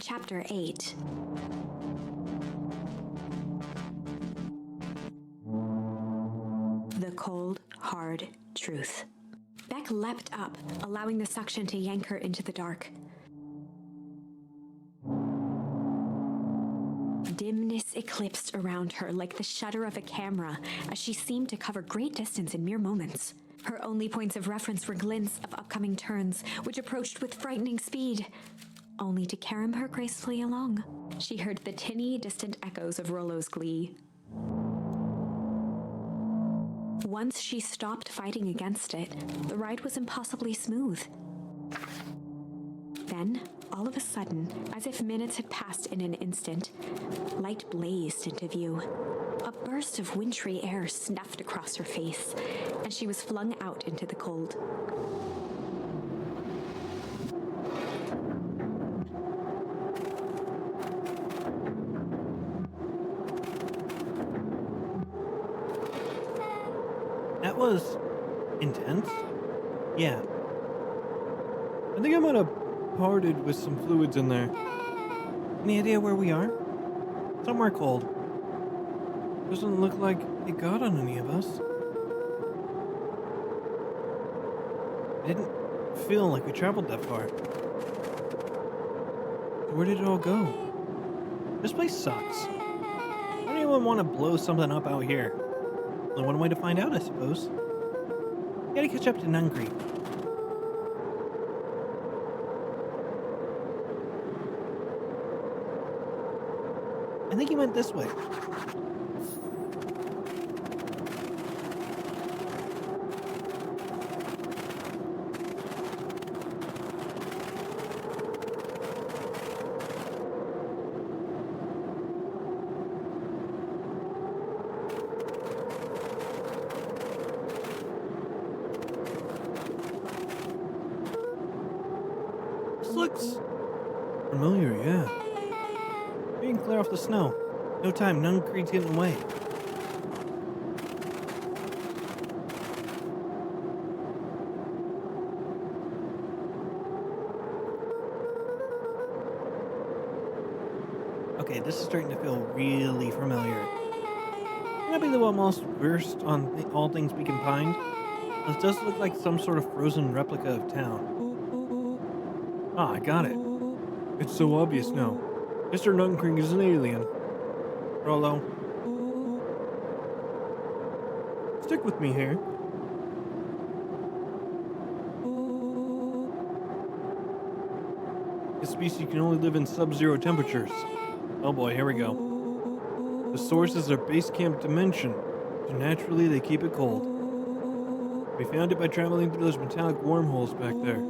Chapter 8. The cold, hard truth. Beck leapt up, allowing the suction to yank her into the dark. Dimness eclipsed around her like the shutter of a camera as she seemed to cover great distance in mere moments. Her only points of reference were glints of upcoming turns, which approached with frightening speed, only to carom her gracefully along. She heard the tinny, distant echoes of Rollo's glee. Once she stopped fighting against it, the ride was impossibly smooth. Then, all of a sudden, as if minutes had passed in an instant, light blazed into view. A burst of wintry air snuffed across her face, and she was flung out into the cold. That was intense. Yeah. I think I might have parted with some fluids in there. Any idea where we are? Somewhere cold. Doesn't look like it got on any of us. It didn't feel like we traveled that far. Where did it all go? This place sucks. Why would anyone want to blow something up out here? Only one way to find out, I suppose. Gotta catch up to Nuncrete. I think he went this way. This looks familiar, yeah. We can clear off the snow. No time, Nuncrete's getting away. Okay, this is starting to feel really familiar. Can I be the one most versed on all things Becon Pine? This does look like some sort of frozen replica of town. Ah, I got it. It's so obvious now. Mr. Nuncrete is an alien. Rollo. Stick with me here. This species can only live in sub-zero temperatures. Oh boy, here we go. The source is their base camp dimension, so naturally they keep it cold. We found it by traveling through those metallic wormholes back there.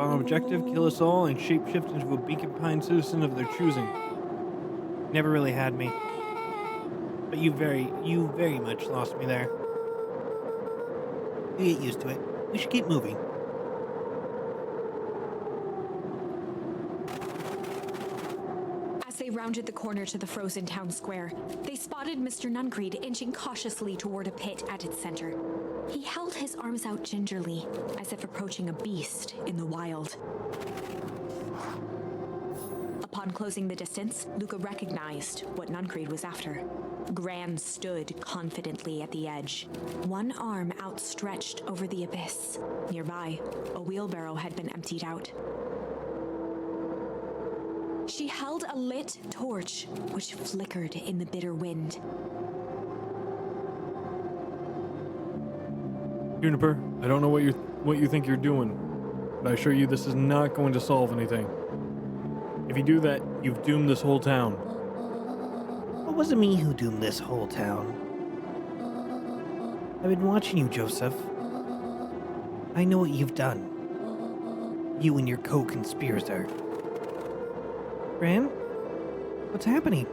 Our objective, kill us all and shapeshift into a Becon Pine citizen of their choosing. Never really had me. But you very much lost me there. We get used to it. We should keep moving. As they rounded the corner to the frozen town square, they spotted Mr. Nuncrete inching cautiously toward a pit at its center. He held his arms out gingerly, as if approaching a beast in the wild. Upon closing the distance, Luca recognized what Nuncrete was after. Gran stood confidently at the edge, one arm outstretched over the abyss. Nearby, a wheelbarrow had been emptied out. She held a lit torch, which flickered in the bitter wind. Juniper, I don't know what you think you're doing, but I assure you this is not going to solve anything. If you do that, you've doomed this whole town. It wasn't me who doomed this whole town. I've been watching you, Joseph. I know what you've done. You and your co-conspirator. Gran? What's happening?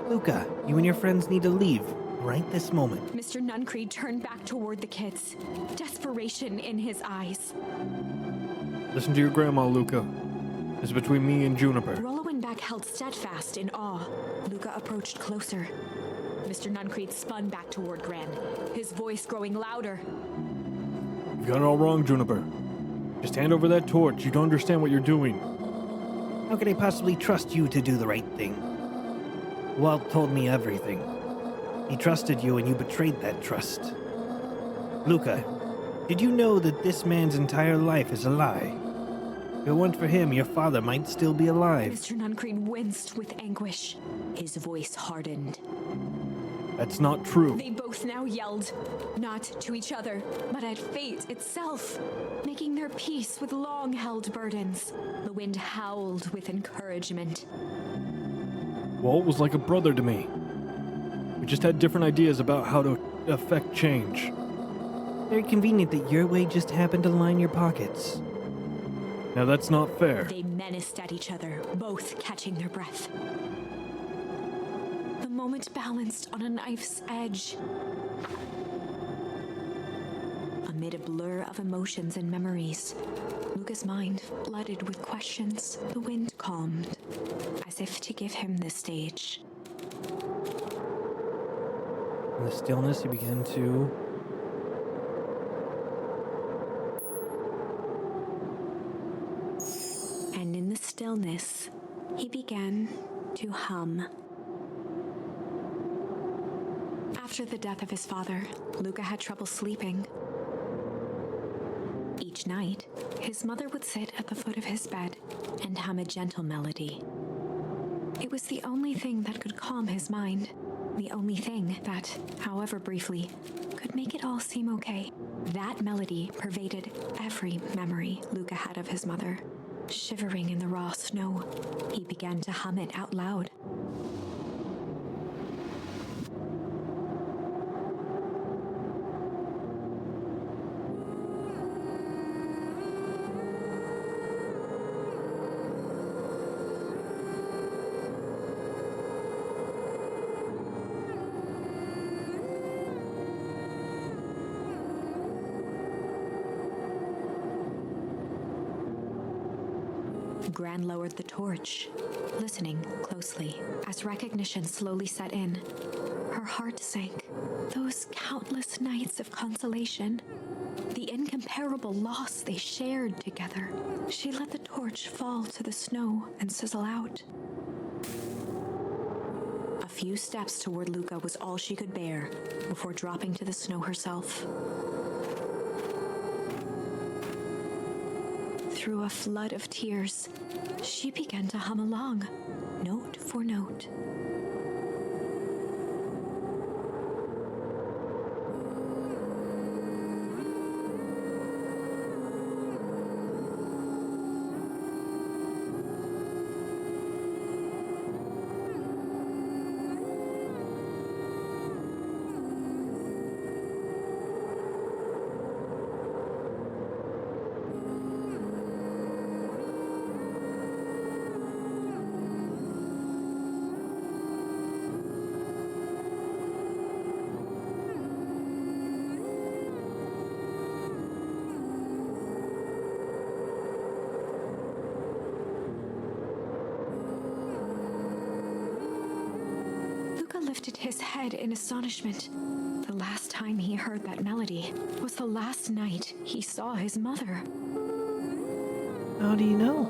Luca, you and your friends need to leave right this moment. Mr. Nuncrete turned back toward the kids, desperation in his eyes. Listen to your grandma, Luca. It's between me and Juniper. Rollo and Beck held steadfast in awe. Luca approached closer. Mr. Nuncrete spun back toward Gran, his voice growing louder. You've got it all wrong, Juniper. Just hand over that torch. You don't understand what you're doing. How could I possibly trust you to do the right thing? Walt told me everything. He trusted you and you betrayed that trust. Luca, did you know that this man's entire life is a lie? If it weren't for him, your father might still be alive. Mr. Nuncreed winced with anguish. His voice hardened. That's not true. They both now yelled, not to each other, but at fate itself, making their peace with long-held burdens. The wind howled with encouragement. Walt was like a brother to me. We just had different ideas about how to affect change. Very convenient that your way just happened to line your pockets. Now that's not fair. They menaced at each other, both catching their breath. The moment balanced on a knife's edge. Amid a blur of emotions and memories, Luca's mind flooded with questions. The wind calmed, as if to give him the stage. In the stillness, he began to... And in the stillness, he began to hum. After the death of his father, Luca had trouble sleeping. Each night, his mother would sit at the foot of his bed and hum a gentle melody. It was the only thing that could calm his mind, the only thing that, however briefly, could make it all seem okay. That melody pervaded every memory Luca had of his mother. Shivering in the raw snow, he began to hum it out loud. Gran lowered the torch, listening closely. As recognition slowly set in, her heart sank. Those countless nights of consolation, the incomparable loss they shared together. She let the torch fall to the snow and sizzle out. A few steps toward Luca was all she could bear before dropping to the snow herself. Through a flood of tears, she began to hum along, note for note. Lifted his head in astonishment. The last time he heard that melody was the last night he saw his mother. How do you know?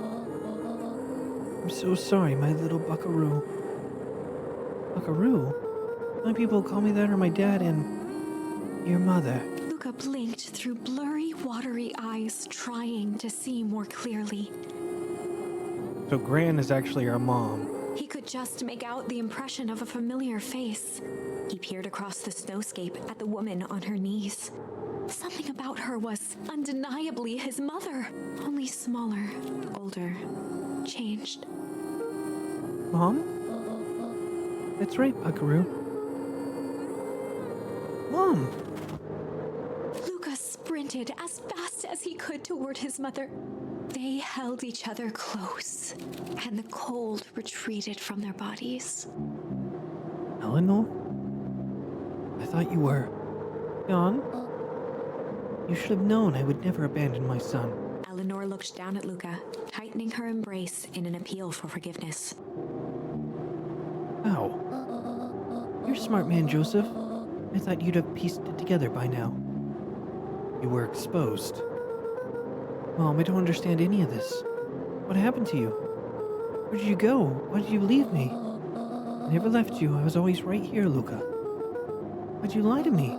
I'm so sorry, my little buckaroo. Buckaroo? My people call me that, or my dad and your mother. Luca blinked through blurry, watery eyes, trying to see more clearly. So Gran is actually our mom. He could just make out the impression of a familiar face. He peered across the snowscape at the woman on her knees. Something about her was undeniably his mother, only smaller, older, changed. Mom? That's right, Buckaroo. Mom! Luca sprinted as fast as he could toward his mother. They held each other close, and the cold retreated from their bodies. Eleanor? I thought you were... gone? You should have known I would never abandon my son. Eleanor looked down at Luca, tightening her embrace in an appeal for forgiveness. How? You're a smart man, Joseph. I thought you'd have pieced it together by now. You were exposed. Mom, I don't understand any of this. What happened to you? Where did you go? Why did you leave me? I never left you. I was always right here, Luca. Why'd you lie to me?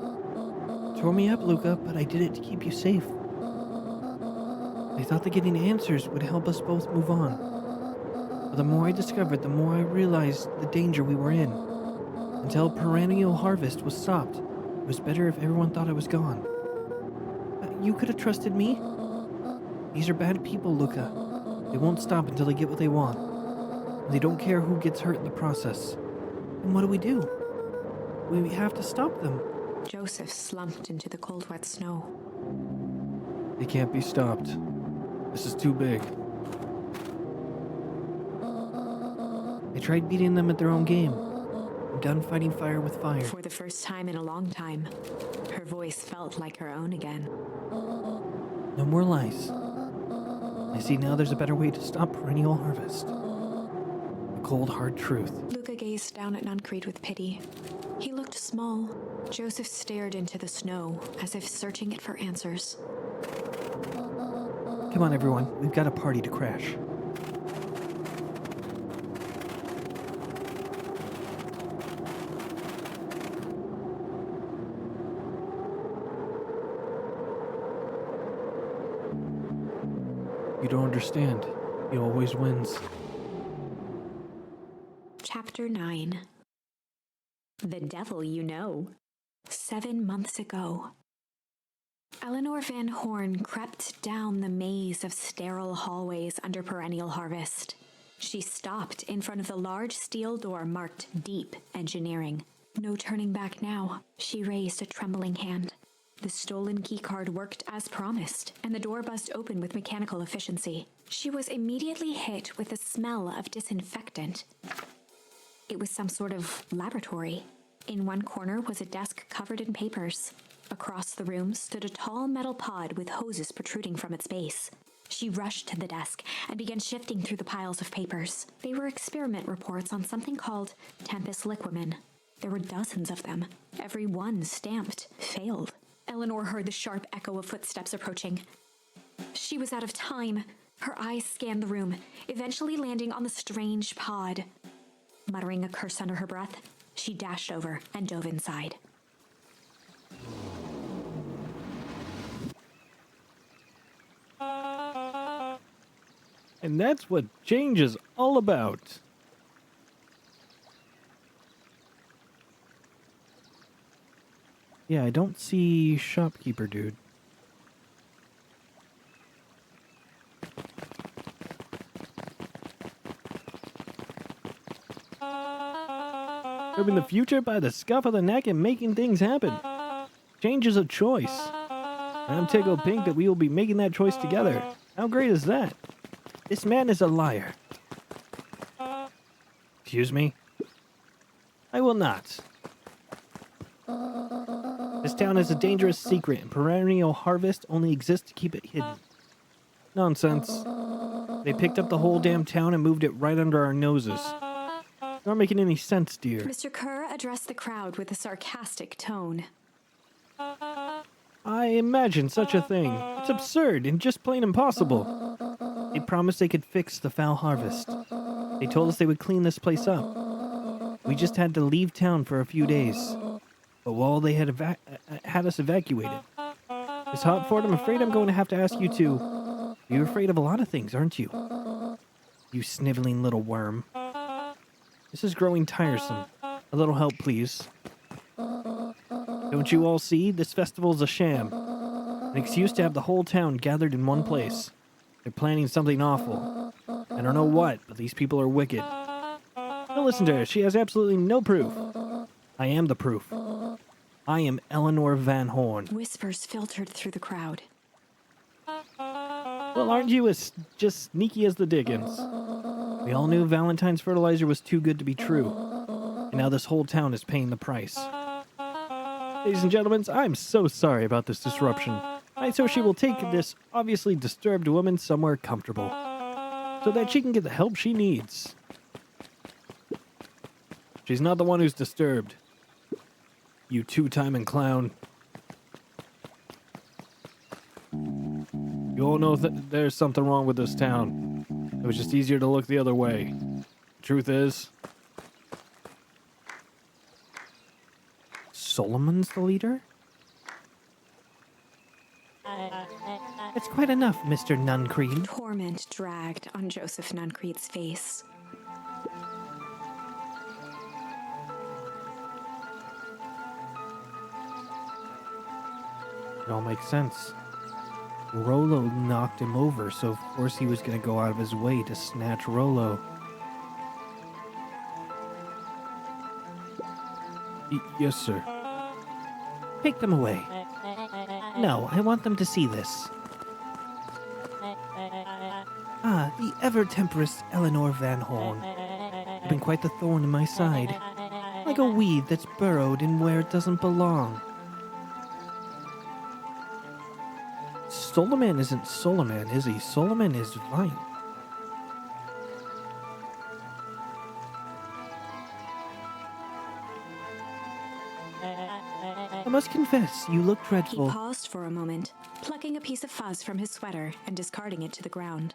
Tore me up, Luca, but I did it to keep you safe. I thought that getting answers would help us both move on. But the more I discovered, the more I realized the danger we were in. Until perennial harvest was stopped, it was better if everyone thought I was gone. You could have trusted me. These are bad people, Luca. They won't stop until they get what they want. And they don't care who gets hurt in the process. And what do? We have to stop them. Joseph slumped into the cold, wet snow. They can't be stopped. This is too big. I tried beating them at their own game. I'm done fighting fire with fire. For the first time in a long time, her voice felt like her own again. No more lies. I see now there's a better way to stop perennial harvest. The cold, hard truth. Luca gazed down at Nuncreed with pity. He looked small. Joseph stared into the snow, as if searching it for answers. Come on, everyone. We've got a party to crash. You don't understand. He always wins. Chapter 9. The Devil You Know. 7 months ago. Eleanor Van Horn crept down the maze of sterile hallways under perennial harvest. She stopped in front of the large steel door marked Deep Engineering. No turning back now. She raised a trembling hand. The stolen keycard worked as promised, and the door buzzed open with mechanical efficiency. She was immediately hit with the smell of disinfectant. It was some sort of laboratory. In one corner was a desk covered in papers. Across the room stood a tall metal pod with hoses protruding from its base. She rushed to the desk and began shifting through the piles of papers. They were experiment reports on something called Tempus liquamen. There were dozens of them, every one stamped failed. Eleanor heard the sharp echo of footsteps approaching. She was out of time. Her eyes scanned the room, eventually landing on the strange pod. Muttering a curse under her breath, she dashed over and dove inside. And that's what change is all about. Yeah, I don't see shopkeeper dude. Curbing the future by the scuff of the neck and making things happen. Change is a choice. And I'm tickled pink that we will be making that choice together. How great is that? This man is a liar. Excuse me? I will not. This town is a dangerous secret, and perennial harvest only exists to keep it hidden. Nonsense. They picked up the whole damn town and moved it right under our noses. Not making any sense, dear. Mr. Kerr addressed the crowd with a sarcastic tone. I imagine such a thing. It's absurd and just plain impossible. They promised they could fix the foul harvest. They told us they would clean this place up. We just had to leave town for a few days. But while they had had us evacuated. Miss Hotford, I'm afraid I'm going to have to ask you to... You're afraid of a lot of things, aren't you? You sniveling little worm. This is growing tiresome. A little help, please. Don't you all see? This festival's a sham. An excuse to have the whole town gathered in one place. They're planning something awful. I don't know what, but these people are wicked. Don't listen to her. She has absolutely no proof. I am the proof. I am Eleanor Van Horn. Whispers filtered through the crowd. Well, aren't you as just sneaky as the Dickens? We all knew Valentine's fertilizer was too good to be true. And now this whole town is paying the price. Ladies and gentlemen, I'm so sorry about this disruption. So she will take this obviously disturbed woman somewhere comfortable, so that she can get the help she needs. She's not the one who's disturbed. You two-timing clown. You all know that there's something wrong with this town. It was just easier to look the other way. Truth is, Solomon's the leader? It's quite enough, Mr. Nuncreed. Torment dragged on Joseph Nuncreed's face. It all makes sense. Rollo knocked him over, so of course he was going to go out of his way to snatch Rollo. yes, sir. Take them away. No, I want them to see this. Ah, the ever-temperous Eleanor Van Horn. You've been quite the thorn in my side. Like a weed that's burrowed in where it doesn't belong. Solomon isn't Solomon, is he? Solomon is Vine. I must confess, you look He dreadful. paused for a moment, plucking a piece of fuzz from his sweater and discarding it to the ground.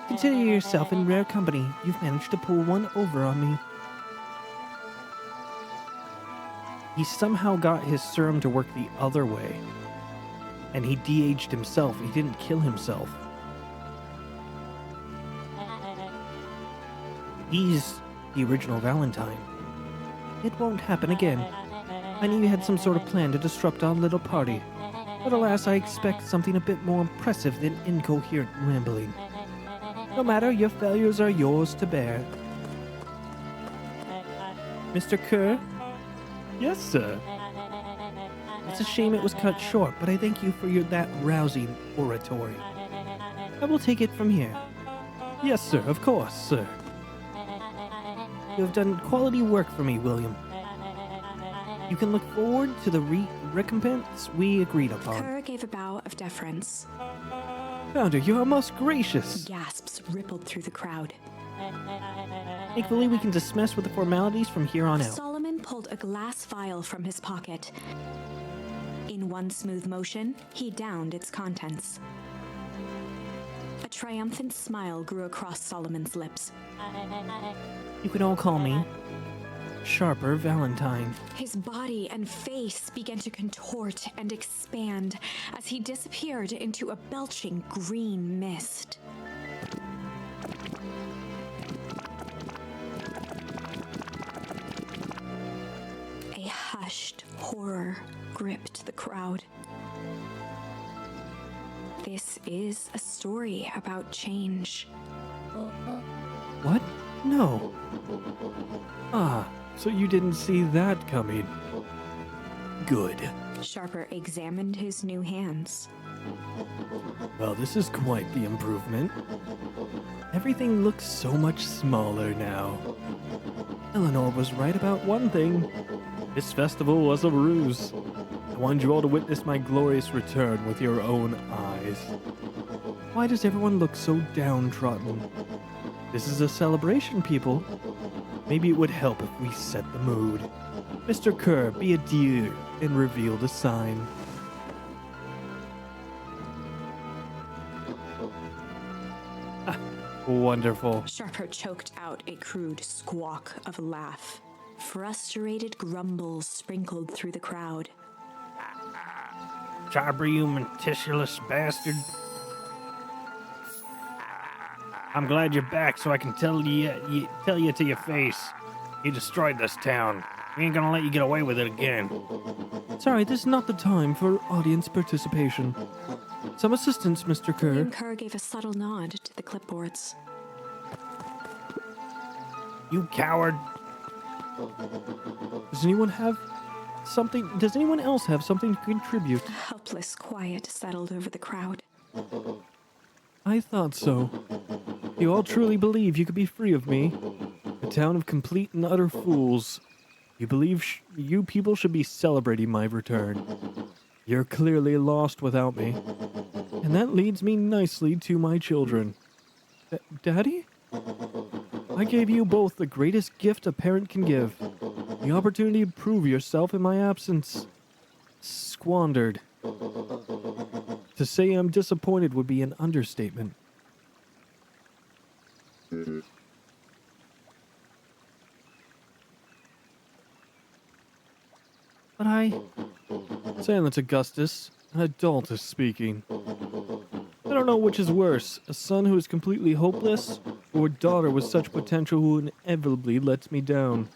Consider yourself in rare company. You've managed to pull one over on me. He somehow got his serum to work the other way. And he de-aged himself. He didn't kill himself. He's the original Valentine. It won't happen again. I knew you had some sort of plan to disrupt our little party. But alas, I expect something a bit more impressive than incoherent rambling. No matter, your failures are yours to bear. Mr. Kerr, Yes, sir. it's a shame it was cut short, but I thank you for that rousing oratory. I will take it from here. Yes, sir. Of course, sir. You have done quality work for me, William. You can look forward to the recompense we agreed upon. Kerr gave a bow of deference. Founder, you are most gracious. Gasps rippled through the crowd. Thankfully, we can dismiss with the formalities from here on out. Solomon pulled a glass vial from his pocket. In one smooth motion, he downed its contents. A triumphant smile grew across Solomon's lips. You can all call me Sharper Valentine. His body and face began to contort and expand as he disappeared into a belching green mist. A hushed horror gripped the crowd. This is a story about change. What? No. Ah, so you didn't see that coming. Good. Sharper examined his new hands. Well, this is quite the improvement. Everything looks so much smaller now. Eleanor was right about one thing. This festival was a ruse. I wanted you all to witness my glorious return with your own eyes. Why does everyone look so downtrodden? This is a celebration, people. Maybe it would help if we set the mood. Mr. Kerr, be a dear and reveal the sign. Ah, wonderful. Sharper choked out a crude squawk of a laugh. Frustrated grumbles sprinkled through the crowd. Sharper, you meticulous bastard. I'm glad you're back so I can tell you to your face. You destroyed this town. We ain't gonna let you get away with it again. Sorry, this is not the time for audience participation. Some assistance, Mr. Kerr. William Kerr gave a subtle nod to the clipboards. You coward. Does anyone else have something to contribute? A helpless quiet settled over the crowd. I thought so. You all truly believe you could be free of me? A town of complete and utter fools. You believe you people should be celebrating my return. You're clearly lost without me. And that leads me nicely to my children. Daddy? I gave you both the greatest gift a parent can give. The opportunity to prove yourself in my absence. Squandered. To say I'm disappointed would be an understatement. But I... Silence, Augustus. An adult is speaking. I don't know which is worse, a son who is completely hopeless, or a daughter with such potential who inevitably lets me down.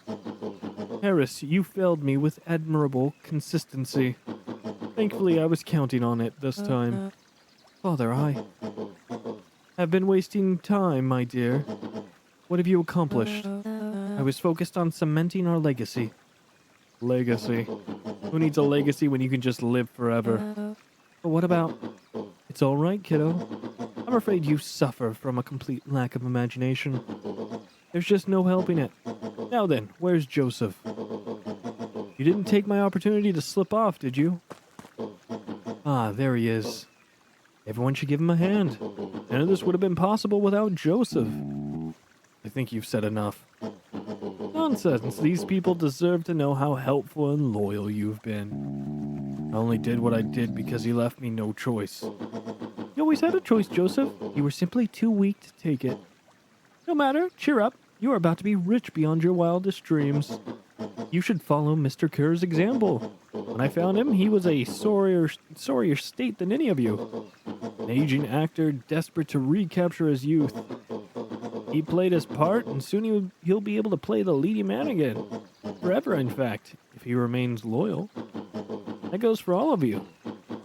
Harris, you failed me with admirable consistency. Thankfully, I was counting on it this time. Father, I... Have been wasting time, my dear. What have you accomplished? I was focused on cementing our legacy. Legacy. Who needs a legacy when you can just live forever? But what about... It's all right, kiddo. I'm afraid you suffer from a complete lack of imagination. There's just no helping it. Now then, where's Joseph? You didn't take my opportunity to slip off, did you? Ah, there he is. Everyone should give him a hand. None of this would have been possible without Joseph. I think you've said enough. Nonsense. These people deserve to know how helpful and loyal you've been. I only did what I did because he left me no choice. You always had a choice, Joseph. You were simply too weak to take it. No matter. Cheer up. You are about to be rich beyond your wildest dreams. You should follow Mr. Kerr's example. When I found him, he was a sorrier state than any of you. An aging actor desperate to recapture his youth. He played his part, and soon he'll be able to play the leading man again. Forever, in fact, if he remains loyal. That goes for all of you.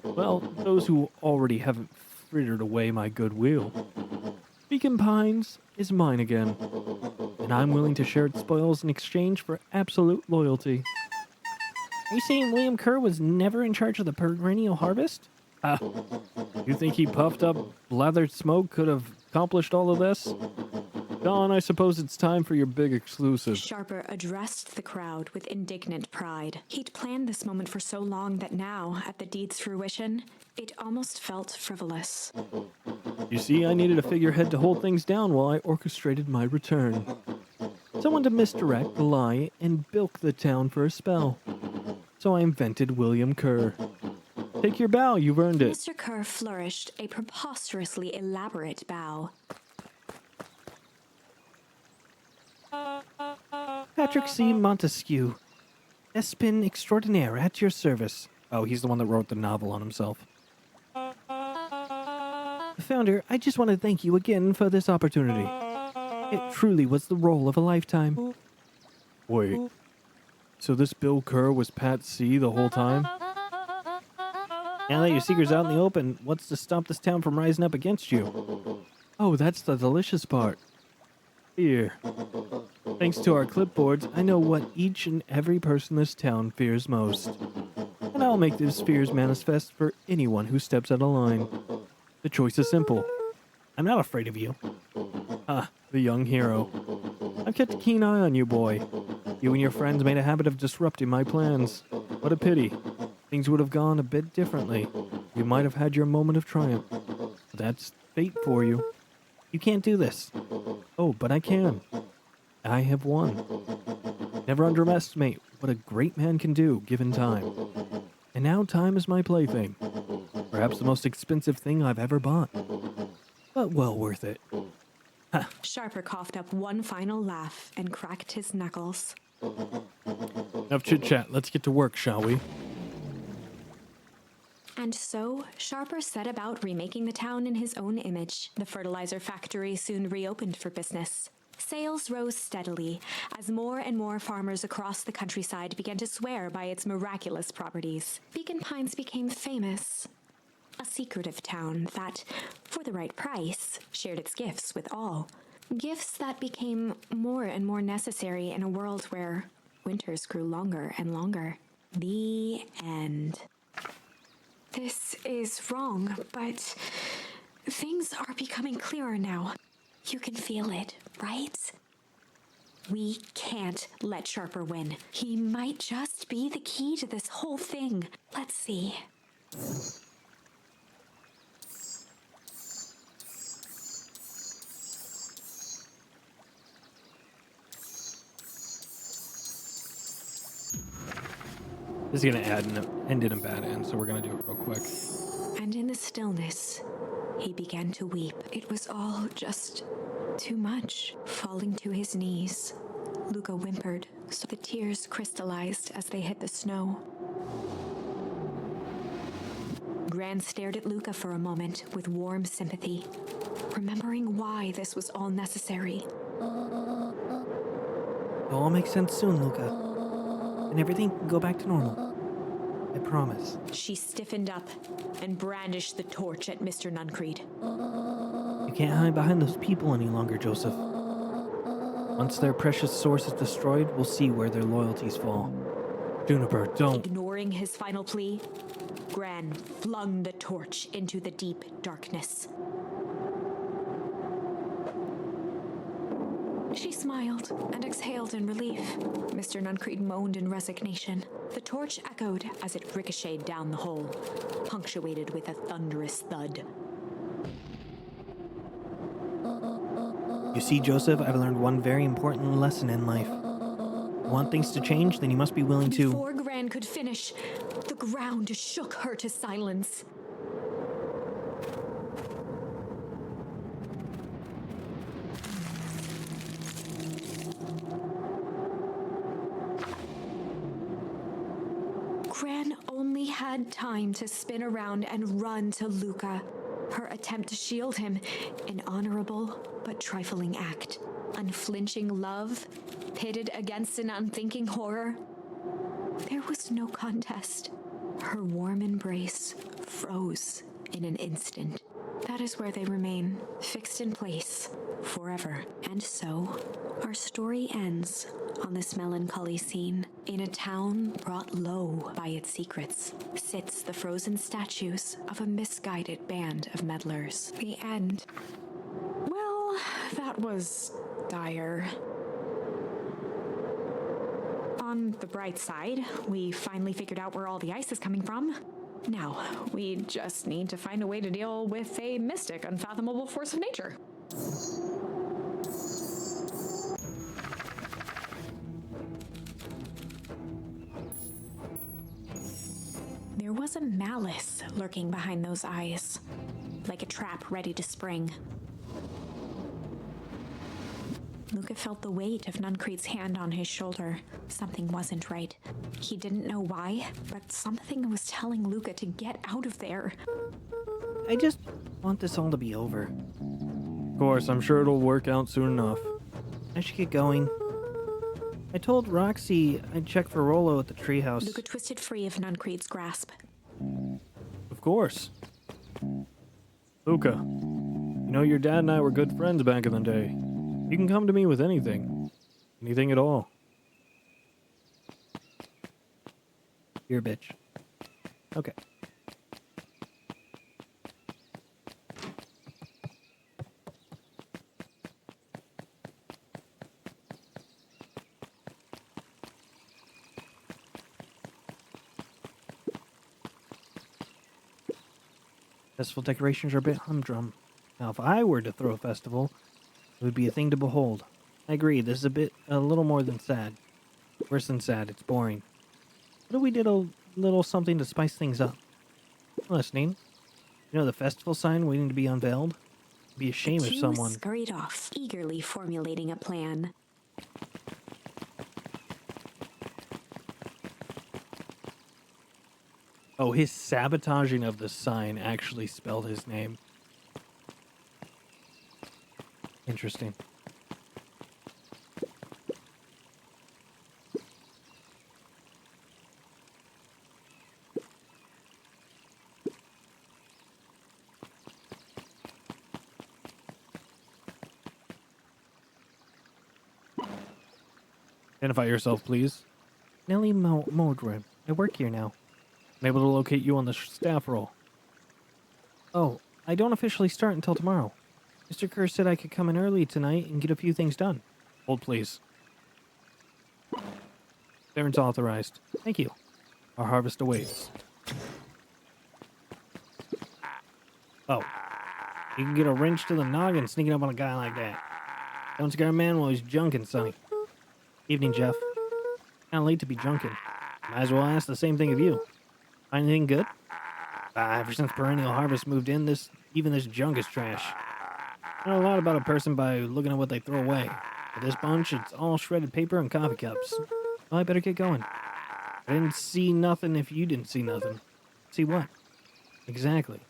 Well, those who already haven't frittered away my goodwill. Beacon Pines is mine again, and I'm willing to share its spoils in exchange for absolute loyalty. Are you saying William Kerr was never in charge of the perennial harvest? You think he puffed up, blathered smoke could have accomplished all of this? Dawn, I suppose it's time for your big exclusive. Sharper addressed the crowd with indignant pride. He'd planned this moment for so long that now, at the deed's fruition, it almost felt frivolous. You see, I needed a figurehead to hold things down while I orchestrated my return. Someone to misdirect, lie, and bilk the town for a spell. So I invented William Kerr. Take your bow, you've earned it. Mr. Kerr flourished a preposterously elaborate bow. Patrick C. Montesquieu, Espin extraordinaire at your service. Oh, he's the one that wrote the novel on himself. Founder, I just want to thank you again for this opportunity. It truly was the role of a lifetime. Wait, so this Bill Kerr was Pat C. the whole time? Now that your secret's out in the open, what's to stop this town from rising up against you? Oh, that's the delicious part. Here. Thanks to our clipboards, I know what each and every person in this town fears most. And I'll make these fears manifest for anyone who steps out of line. The choice is simple. I'm not afraid of you. Ah, the young hero. I've kept a keen eye on you, boy. You and your friends made a habit of disrupting my plans. What a pity. Things would have gone a bit differently. You might have had your moment of triumph. But that's fate for you. You can't do this. Oh, but I can. I have won. Never underestimate what a great man can do, given time. And now time is my plaything. Perhaps the most expensive thing I've ever bought. But well worth it. Ha. Sharper coughed up one final laugh and cracked his knuckles. Enough chit-chat. Let's get to work, shall we? And so, Sharper set about remaking the town in his own image. The fertilizer factory soon reopened for business. Sales rose steadily as more and more farmers across the countryside began to swear by its miraculous properties. Beacon Pines became famous. A secretive town that, for the right price, shared its gifts with all. Gifts that became more and more necessary in a world where winters grew longer and longer. The end. This is wrong, but things are becoming clearer now. You can feel it, right? We can't let Sharper win. He might just be the key to this whole thing. Let's see. This is going to end in a bad end, so we're going to do it real quick. And in the stillness, he began to weep. It was all just Too much. Falling to his knees, Luca whimpered, so the tears crystallized as they hit the snow. Gran stared at Luca for a moment with warm sympathy, remembering why this was all necessary. It'll all make sense soon, Luca. And everything can go back to normal. I promise. She stiffened up and brandished the torch at Mr. Nuncreed. You can't hide behind those people any longer, Joseph. Once their precious source is destroyed, we'll see where their loyalties fall. Juniper, don't. Ignoring his final plea, Gran flung the torch into the deep darkness. She smiled and exhaled in relief. Mr. Nuncreed moaned in resignation. The torch echoed as it ricocheted down the hole, punctuated with a thunderous thud. You see, Joseph, I've learned one very important lesson in life. Want things to change, then you must be willing to... Before Gran could finish, the ground shook her to silence. Gran only had time to spin around and run to Luca. Her attempt to shield him, an honorable but trifling act. Unflinching love, pitted against an unthinking horror. There was no contest. Her warm embrace froze in an instant. That is where they remain, fixed in place, forever. And so, our story ends on this melancholy scene. In a town brought low by its secrets, sits the frozen statues of a misguided band of meddlers. The end. Well, that was dire. On the bright side, we finally figured out where all the ice is coming from. Now, we just need to find a way to deal with a mystic, unfathomable force of nature. There was a malice lurking behind those eyes, like a trap ready to spring. Luca felt the weight of Nuncreed's hand on his shoulder. Something wasn't right. He didn't know why, but something was telling Luca to get out of there. I just want this all to be over. Of course, I'm sure it'll work out soon enough. I should get going. I told Roxy I'd check for Rollo at the treehouse. Luca twisted free of Nuncreed's grasp. Of course. Luca, you know your dad and I were good friends back in the day. You can come to me with anything. Anything at all. You're a bitch. Okay. Festival decorations are a bit humdrum. Now, if I were to throw a festival, it would be a thing to behold. I agree, this is a little more than sad. Worse than sad, it's boring. What if we did a little something to spice things up? Listening. You know the festival sign waiting to be unveiled? It'd be a shame if someone... The two scurried off, eagerly formulating a plan. Oh, his sabotaging of the sign actually spelled his name. Interesting. Identify yourself, please. Nellie Modred. I work here now. I'm able to locate you on the staff roll. Oh, I don't officially start until tomorrow. Mr. Kerr said I could come in early tonight and get a few things done. Hold, please. Clearance authorized. Thank you. Our harvest awaits. Oh. You can get a wrench to the noggin sneaking up on a guy like that. Don't scare a man while he's junking, Sonny. Evening, Jeff. Kinda late to be junking. Might as well ask the same thing of you. Find anything good? Ever since Perennial Harvest moved in, even this junk is trash. Know a lot about a person by looking at what they throw away. For this bunch, it's all shredded paper and coffee cups. Well, I better get going. I didn't see nothing if you didn't see nothing. See what? Exactly.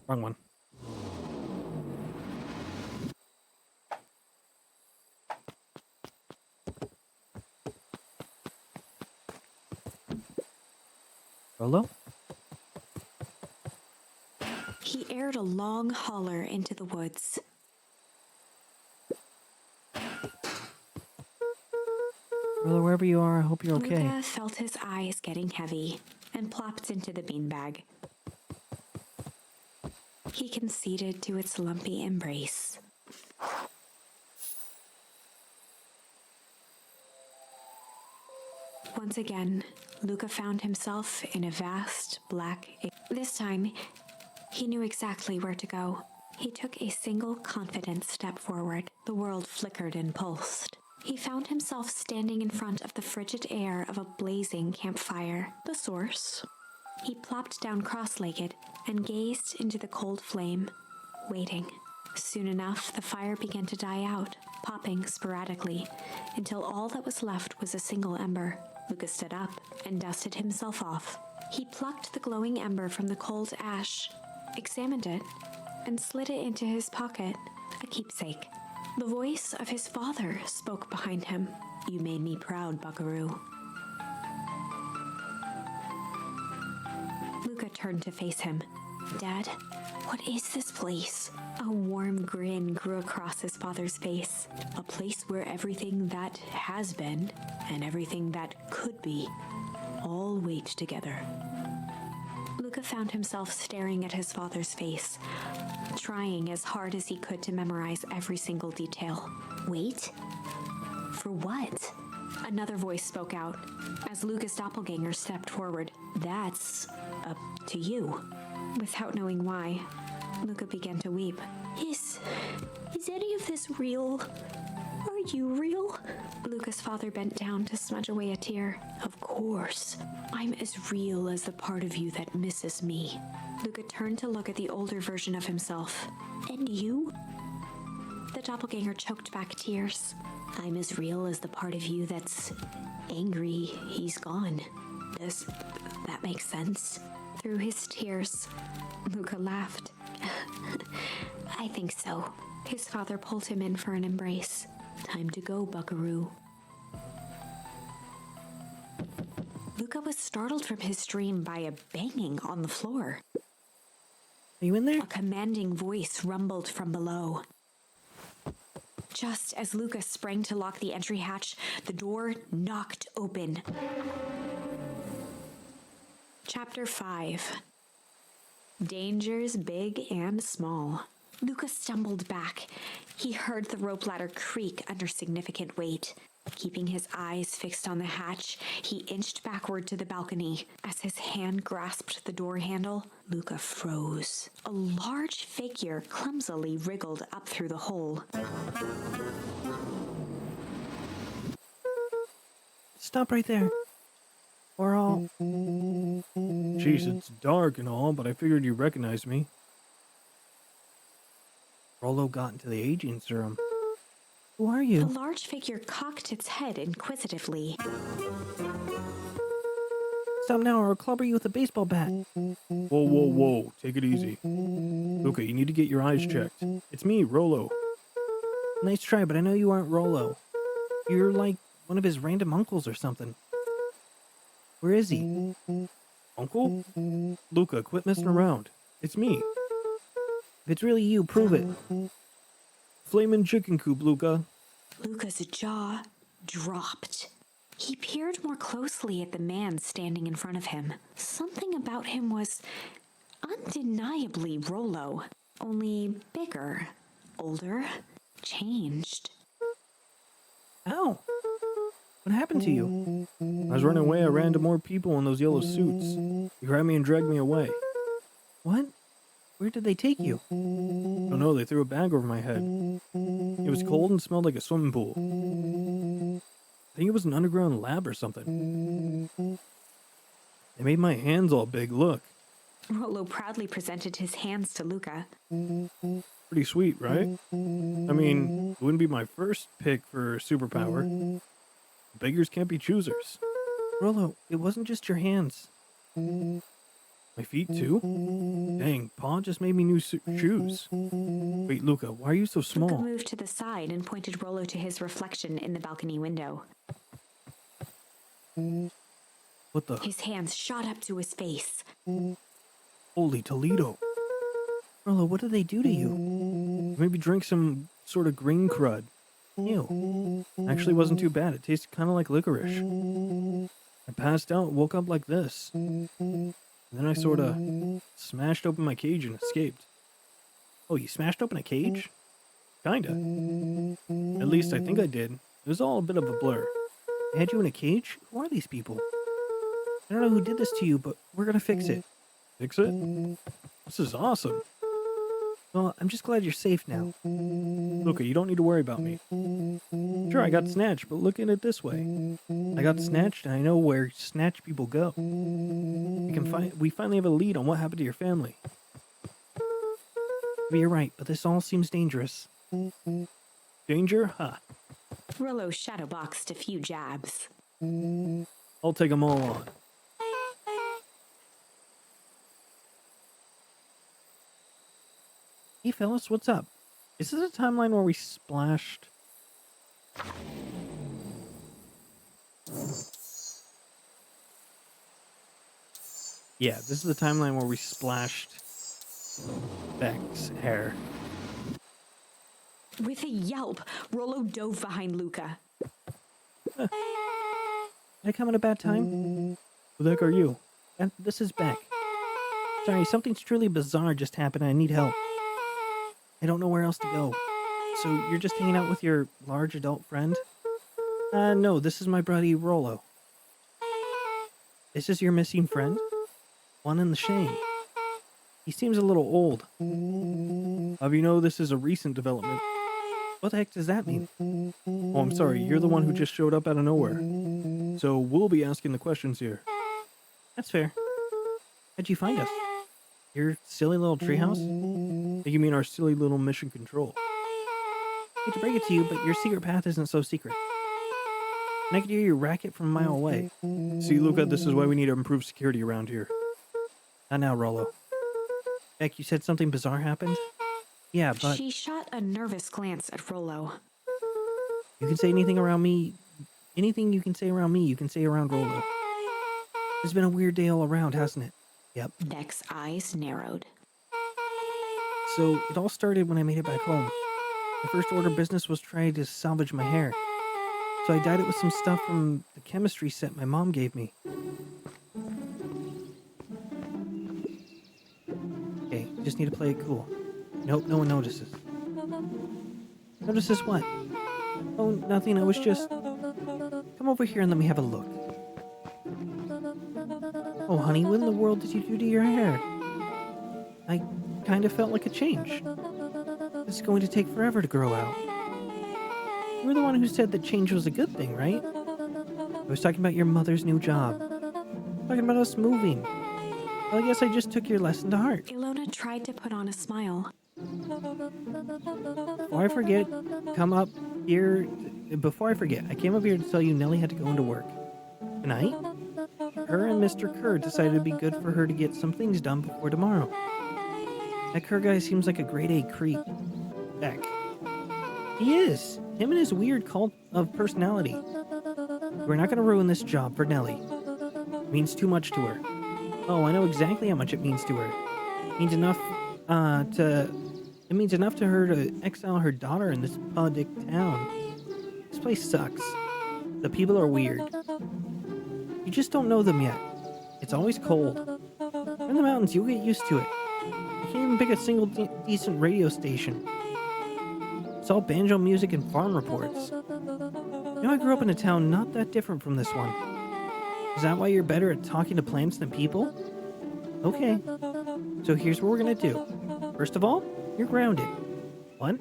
Wrong one. Rolo? He aired a long holler into the woods. Rolo, wherever you are, I hope you're okay. Luca felt his eyes getting heavy and plopped into the beanbag. He conceded to its lumpy embrace. Once again, Luca found himself in a vast black. This time, he knew exactly where to go. He took a single confident step forward. The world flickered and pulsed. He found himself standing in front of the frigid air of a blazing campfire. The source. He plopped down cross-legged and gazed into the cold flame, waiting. Soon enough, the fire began to die out, popping sporadically, until all that was left was a single ember. Lucas stood up and dusted himself off. He plucked the glowing ember from the cold ash, examined it, and slid it into his pocket, a keepsake. The voice of his father spoke behind him. "You made me proud, Buckaroo." Luca turned to face him. "Dad, what is this place?" A warm grin grew across his father's face. "A place where everything that has been and everything that could be all wait together." Luca found himself staring at his father's face, trying as hard as he could to memorize every single detail. Wait? For what? Another voice spoke out as Luca's doppelganger stepped forward. "That's up to you." Without knowing why, Luca began to weep. Is any of this real? Are you real?" Luca's father bent down to smudge away a tear. "Of course. I'm as real as the part of you that misses me." Luca turned to look at the older version of himself. "And you?" The doppelganger choked back tears. "I'm as real as the part of you that's angry he's gone. Does that make sense?" Through his tears, Luca laughed. "I think so." His father pulled him in for an embrace. "Time to go, Buckaroo." Luca was startled from his dream by a banging on the floor. Are you in there? A commanding voice rumbled from below. Just as Luca sprang to lock the entry hatch, the door knocked open. Chapter 5. Dangers big and small. Luca stumbled back. He heard the rope ladder creak under significant weight. Keeping his eyes fixed on the hatch, he inched backward to the balcony. As his hand grasped the door handle, Luca froze. A large figure clumsily wriggled up through the hole. Stop right there. Or I'll... Jeez, it's dark and all, but I figured you recognized me. Rolo got into the aging serum. Who are The you? large figure cocked its head inquisitively. Stop now or I'll clobber you with a baseball bat. Whoa. Take it easy. Luca, you need to get your eyes checked. It's me, Rolo. Nice try, but I know you aren't Rolo. You're like one of his random uncles or something. Where is he? Uncle? Luca, quit messing around. It's me. If it's really you, prove it. Flamin' chicken coop, Luca. Luca's jaw dropped. He peered more closely at the man standing in front of him. Something about him was undeniably Rolo, only bigger, older, changed. Ow. What happened to you? I was running away. I ran to more people in those yellow suits. You grabbed me and dragged me away. What? Where did they take you? Oh no, they threw a bag over my head. It was cold and smelled like a swimming pool. I think it was an underground lab or something. They made my hands all big, look. Rollo proudly presented his hands to Luca. Pretty sweet, right? I mean, it wouldn't be my first pick for superpower. Beggars can't be choosers. Rollo, it wasn't just your hands. My feet too? Dang, Pa just made me new shoes. Wait, Luca, why are you so Luca small? moved to the side and pointed Rollo to his reflection in the balcony window. What the? His hands shot up to his face. Holy Toledo. Rollo, what did they do to you? Maybe drink some sort of green crud. Ew. Actually wasn't too bad. It tasted kind of like licorice. I passed out, woke up like this. And then I sort of smashed open my cage and escaped. Oh, you smashed open a cage? Kinda. At least I think I did. It was all a bit of a blur. They had you in a cage? Who are these people? I don't know who did this to you, but we're gonna fix it. Fix it? This is awesome. Well, I'm just glad you're safe now. Luca, you don't need to worry about me. Sure, I got snatched, but look at it this way. I got snatched and I know where snatched people go. We finally have a lead on what happened to your family. But you're right, but this all seems dangerous. Danger? Ha. Rollo shadowboxed a few jabs. I'll take them all on. Hey fellas, what's up? Is this a timeline where we splashed? Yeah, this is the timeline where we splashed Beck's hair. With a yelp, Rollo dove behind Luca. Did I come at a bad time? Who the heck are you? And this is Beck. Sorry, something's truly bizarre just happened and I need help. I don't know where else to go. So you're just hanging out with your large adult friend? No, this is my buddy Rollo. This is your missing friend? One in the shame. He seems a little old. How do you know this is a recent development? What the heck does that mean? Oh, I'm sorry, you're the one who just showed up out of nowhere. So we'll be asking the questions here. That's fair. How'd you find us? Your silly little treehouse? I think you mean our silly little mission control. Hate to break it to you, but your secret path isn't so secret. And I could hear your racket from a mile away. See, Luca, this is why we need to improve security around here. Not now, Rollo. Beck, you said something bizarre happened? Yeah, but She shot a nervous glance at Rollo. you can say anything around me. Anything you can say around me, you can say around Rollo. It's been a weird day all around, hasn't it? Yep. Beck's eyes narrowed. So, it all started when I made it back home. My first order of business was trying to salvage my hair. So I dyed it with some stuff from the chemistry set my mom gave me. Okay, just need to play it cool. Nope, no one notices. Notices what? Oh, nothing, I was just... Come over here and let me have a look. Oh, honey, what in the world did you do to your hair? I kind of felt like a change. It's going to take forever to grow out. You were the one who said that change was a good thing, right? I was talking about your mother's new job. Talking about us moving. Well, I guess I just took your lesson to heart. Ilona tried to put on a smile. Before I forget, come up here. Before I forget, I came up here to tell you Nellie had to go into work. Tonight? Her and Mr. Kerr decided it'd be good for her to get some things done before tomorrow. That Kerr guy seems like a grade A creep. Beck. He is. Him and his weird cult of personality. We're not going to ruin this job for Nellie. It means too much to her. Oh, I know exactly how much it means to her. It means enough It means enough to her to exile her daughter in this podic town. This place sucks. The people are weird. You just don't know them yet. It's always cold. In the mountains, you'll get used to it. I can't even pick a single decent radio station. It's all banjo music and farm reports. You know, I grew up in a town not that different from this one. Is that why you're better at talking to plants than people? Okay. So here's what we're gonna do. First of all, you're grounded. 1.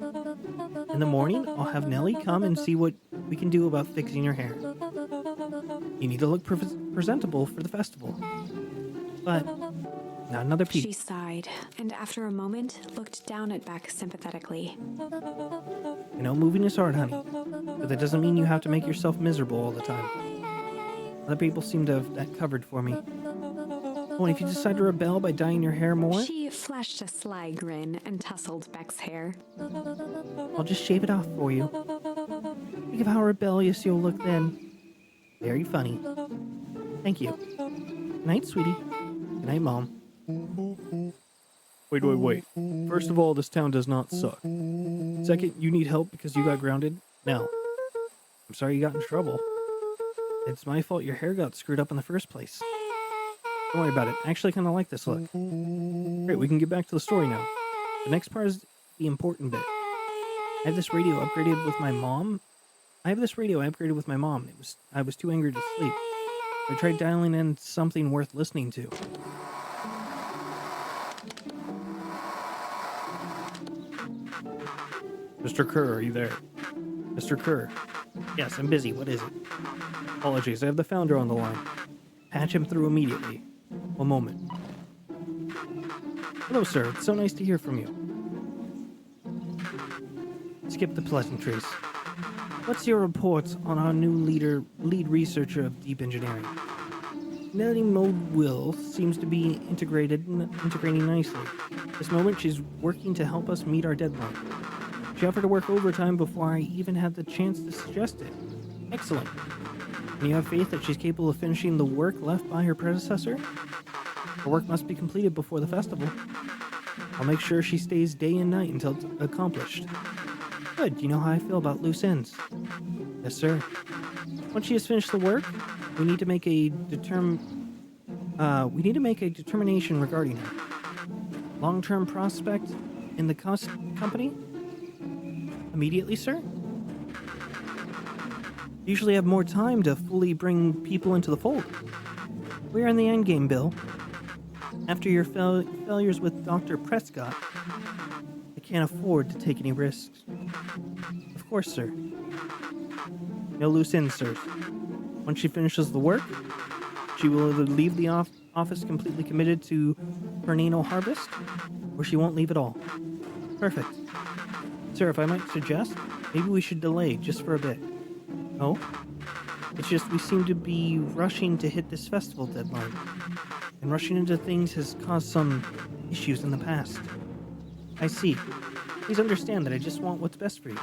In the morning, I'll have Nellie come and see what we can do about fixing your hair. You need to look presentable for the festival. But not another peek. She sighed, and after a moment, looked down at Beck sympathetically. I know moving is hard, honey, but that doesn't mean you have to make yourself miserable all the time. Other people seem to have that covered for me. Oh, and if you decide to rebel by dyeing your hair more, She flashed a sly grin and tousled Beck's hair. I'll just shave it off for you. Think of how rebellious you'll look then. Very funny. Thank you. Good night, sweetie. Good night, Mom. Wait. First of all, this town does not suck. Second, you need help because you got grounded? No. I'm sorry you got in trouble. It's my fault your hair got screwed up in the first place. Don't worry about it. I actually kind of like this look. Great, we can get back to the story now. The next part is the important bit. I have this radio upgraded with my mom. I was too angry to sleep. I tried dialing in something worth listening to. Mr. Kerr, are you there? Mr. Kerr. Yes, I'm busy. What is it? Apologies, I have the founder on the line. Patch him through immediately. One moment. Hello, sir. It's so nice to hear from you. Skip the pleasantries. What's your report on our new lead researcher of deep engineering? Nellie Will seems to be integrating nicely. This moment, she's working to help us meet our deadline. She offered to work overtime before I even had the chance to suggest it. Excellent. And you have faith that she's capable of finishing the work left by her predecessor? Her work must be completed before the festival. I'll make sure she stays day and night until it's accomplished. Good. You know how I feel about loose ends. Yes, sir. Once she has finished the work, we need to make a determination regarding her. Long-term prospect in the company? Immediately, sir? Usually have more time to fully bring people into the fold. We're in the endgame, Bill. After your failures with Dr. Prescott, I can't afford to take any risks. Of course, sir. No loose ends, sir. Once she finishes the work, she will either leave the office completely committed to her anal harvest, or she won't leave at all. Perfect. Sir, if I might suggest, maybe we should delay just for a bit. Oh? It's just we seem to be rushing to hit this festival deadline. And rushing into things has caused some issues in the past. I see. Please understand that I just want what's best for you.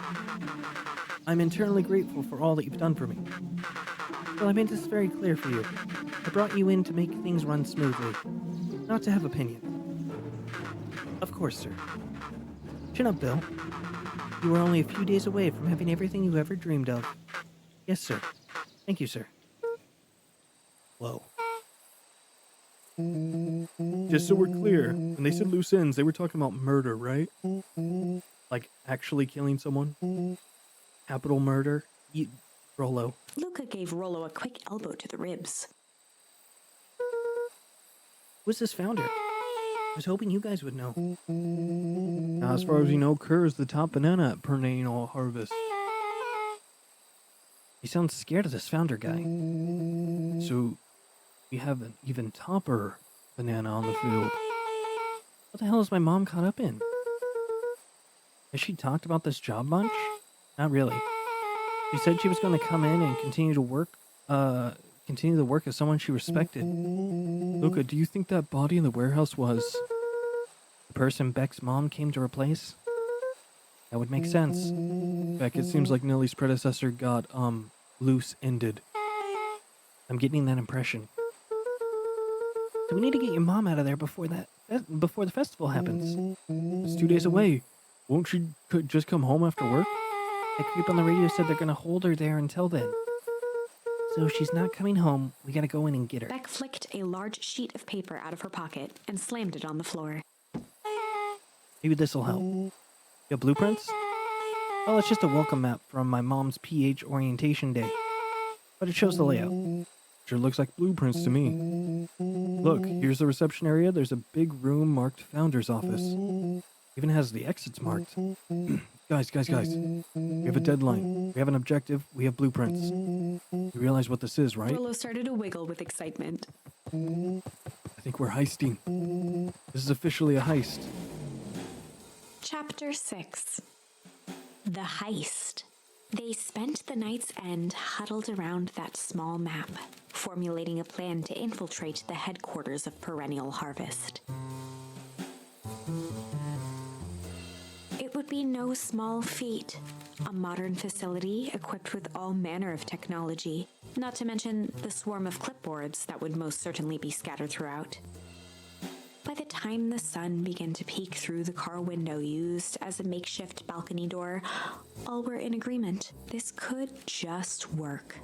I'm eternally grateful for all that you've done for me. Well, I made this very clear for you. I brought you in to make things run smoothly, not to have opinion. Of course, sir. Chin up, Bill. You are only a few days away from having everything you ever dreamed of. Yes, sir. Thank you, sir. Whoa. Just so we're clear, when they said loose ends, they were talking about murder, right? Like actually killing someone? Capital murder? Rollo. Luca gave Rollo a quick elbow to the ribs. Who's this founder? I was hoping you guys would know. Now, as far as you know, Kerr is the top banana at perennial harvest. You sound scared of this founder guy. So, we have an even topper banana on the field. What the hell is my mom caught up in? Has she talked about this job much? Not really. She said she was going to come in and continue the work as someone she respected. Luca, do you think that body in the warehouse was The person Beck's mom came to replace? That would make sense. Beck? It seems like Nellie's predecessor got, loose-ended. I'm getting that impression. So we need to get your mom out of there before the festival happens. It's 2 days away. Won't she just come home after work? That creep on the radio said they're gonna hold her there until then. So if she's not coming home, we gotta go in and get her. Beck flicked a large sheet of paper out of her pocket and slammed it on the floor. Maybe this'll help. You have blueprints? Well, it's just a welcome map from my mom's PH orientation day. But it shows the layout. Sure looks like blueprints to me. Look, here's the reception area. There's a big room marked Founder's Office. Even has the exits marked. Guys. We have a deadline. We have an objective. We have blueprints. You realize what this is, right? Rollo started to wiggle with excitement. I think we're heisting. This is officially a heist. Chapter 6. The Heist. They spent the night's end huddled around that small map, formulating a plan to infiltrate the headquarters of Perennial Harvest. It would be no small feat. A modern facility equipped with all manner of technology, not to mention the swarm of clipboards that would most certainly be scattered throughout. By the time the sun began to peek through the car window used as a makeshift balcony door, all were in agreement. This could just work.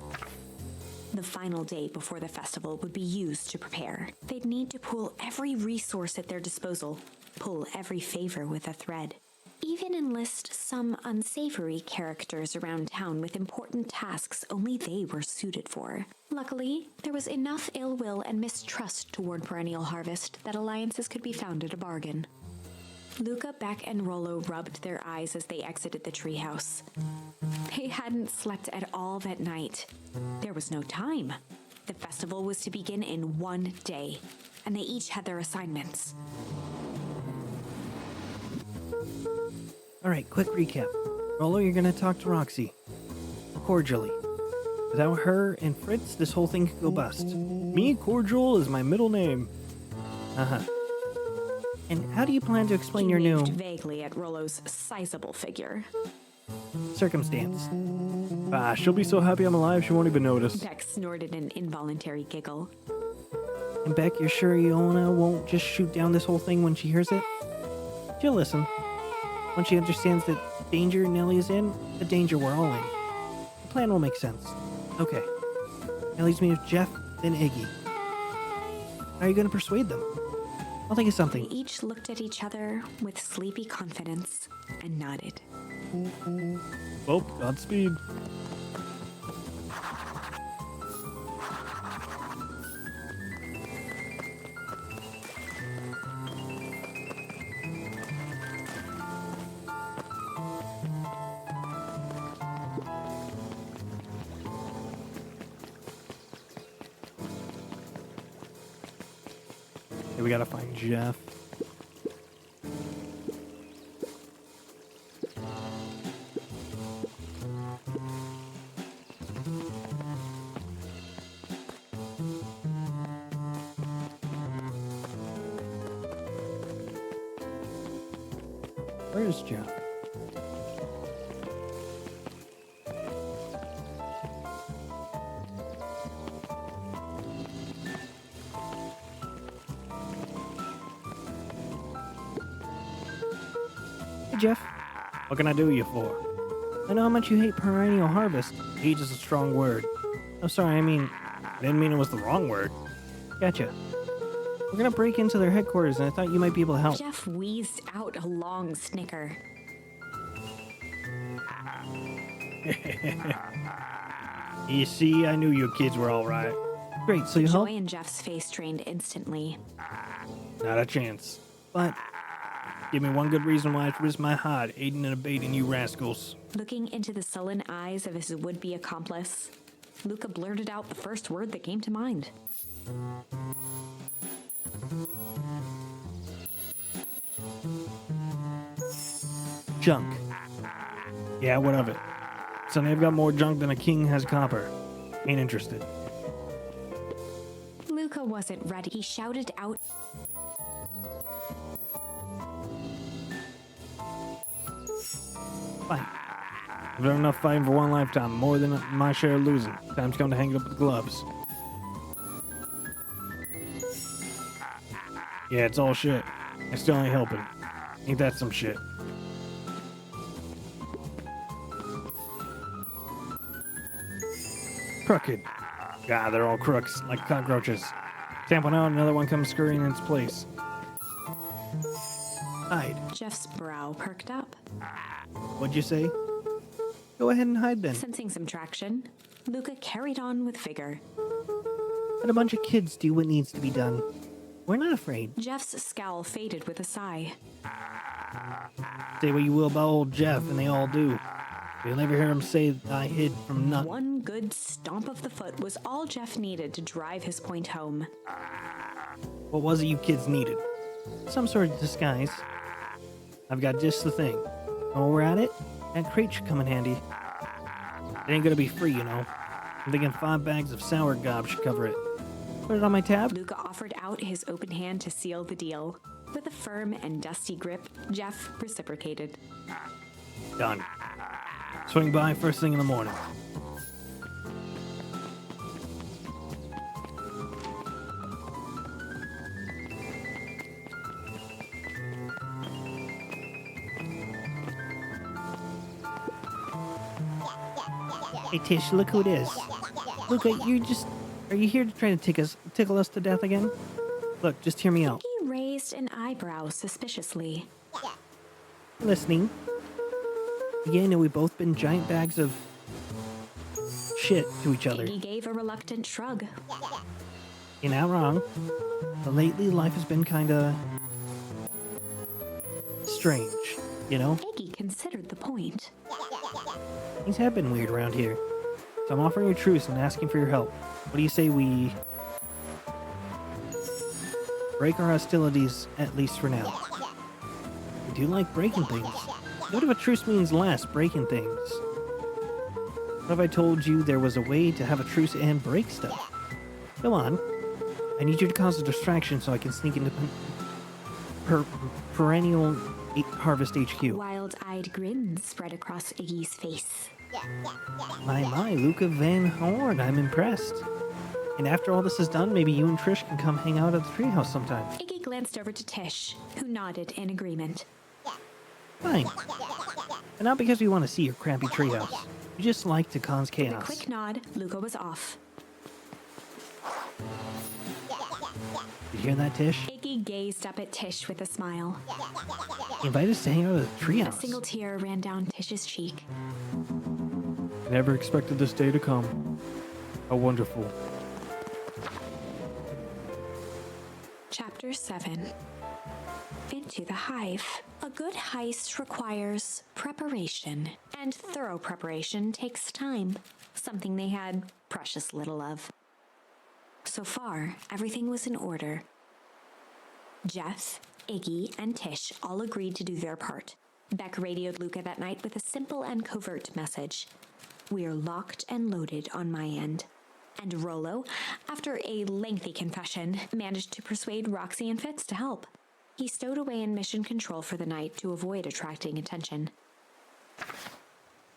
The final day before the festival would be used to prepare. They'd need to pool every resource at their disposal, pull every favor with a thread. Even enlist some unsavory characters around town with important tasks only they were suited for. Luckily, there was enough ill will and mistrust toward Perennial Harvest that alliances could be found at a bargain. Luca, Beck, and Rollo rubbed their eyes as they exited the treehouse. They hadn't slept at all that night. There was no time. The festival was to begin in one day, and they each had their assignments. All right, quick recap. Rollo, you're gonna talk to Roxy. Cordially. Without her and Fritz, this whole thing could go bust. Me, Cordial, is my middle name. Uh-huh. And how do you plan to explain He your new waved vaguely at Rollo's sizable figure. circumstance? She'll be so happy I'm alive she won't even notice. Beck snorted an involuntary giggle. And Beck, you're sure Iona won't just shoot down this whole thing when she hears it? She'll listen. When she understands the danger Nellie is in, the danger we're all in. The plan will make sense. Okay. That leaves me with Jeff, then Iggy. How are you going to persuade them? I'll think of They something. each looked at each other with sleepy confidence and nodded. Well, Godspeed. Okay, we gotta find Jeff. Where is Jeff? Hey, Jeff. What can I do you for? I know how much you hate Perennial Harvest. Hate is a strong word. Oh, sorry, I mean, I didn't mean it was the wrong word. gotcha. We're gonna break into their headquarters, and I thought you might be able to help. Jeff wheezed out a long snicker. You see, I knew you kids were all right. Great, so you help? Joy in Jeff's face trained instantly. Not a chance. But Give me one good reason why I'd risk my hide aiding and abetting you rascals. Looking into the sullen eyes of his would-be accomplice, Luca blurted out the first word that came to mind. junk. Yeah, what of it? Son, they've got more junk than a king has copper. Ain't interested. Luca wasn't ready. He shouted out, Fight. I've done enough fighting for one lifetime, more than my share of losing. Time's come to hang it up with the gloves. Yeah, it's all shit. I still ain't helping. Ain't that some shit? Crooked. God, they're all crooks, like cockroaches. Stamp one out, another one comes scurrying in its place. Hide. Jeff's brow perked up. What'd you say? Go ahead and hide then. Sensing some traction, Luca carried on with vigor. Let a bunch of kids do what needs to be done. We're not afraid. Jeff's scowl faded with a sigh. Say what you will about old Jeff, and they all do. You'll never hear him say that I hid from nothing. One good stomp of the foot was all Jeff needed to drive his point home. What was it you kids needed? Some sort of disguise. I've got just the thing. And while we're at it, that crate should come in handy. It ain't gonna be free, you know. I'm thinking 5 bags of sour gob should cover it. Put it on my tab. Luca offered out his open hand to seal the deal. With a firm and dusty grip, Jeff reciprocated. Done. Swing by first thing in the morning. Hey Tish, look who it is. Luca, are you here to try to tickle us to death again? Look, just hear me out. He raised an eyebrow suspiciously. Listening. Yeah, I know we've both been giant bags of shit to each other. Iggy gave a reluctant shrug. You're not wrong. But lately, life has been kinda strange, you know? Iggy considered the point. Things have been weird around here. So I'm offering a truce and asking for your help. What do you say we break our hostilities, at least for now? We do like breaking things. What if a truce means less breaking things? What if I told you there was a way to have a truce and break stuff? Go on. I need you to cause a distraction so I can sneak into perennial harvest HQ. Wild-eyed grins spread across Iggy's face. My, Luca Van Horn, I'm impressed. And after all this is done, maybe you and Trish can come hang out at the treehouse sometime. Iggy glanced over to Tish, who nodded in agreement. Fine. And not because we want to see your crappy treehouse. We just like to cause With a chaos. quick nod, Luca was off. You hear that, Tish? Iggy gazed up at Tish with a smile. Invite us to hang out at the A treehouse. single tear ran down Tish's cheek. Never expected this day to come. How wonderful. Chapter 7. Into the Hive. A good heist requires preparation, and thorough preparation takes time, something they had precious little of. So far, everything was in order. Jeff, Iggy, and Tish all agreed to do their part. Beck radioed Luca that night with a simple and covert message. "We're locked and loaded on my end." And Rollo, after a lengthy confession, managed to persuade Roxy and Fitz to help. He stowed away in mission control for the night to avoid attracting attention.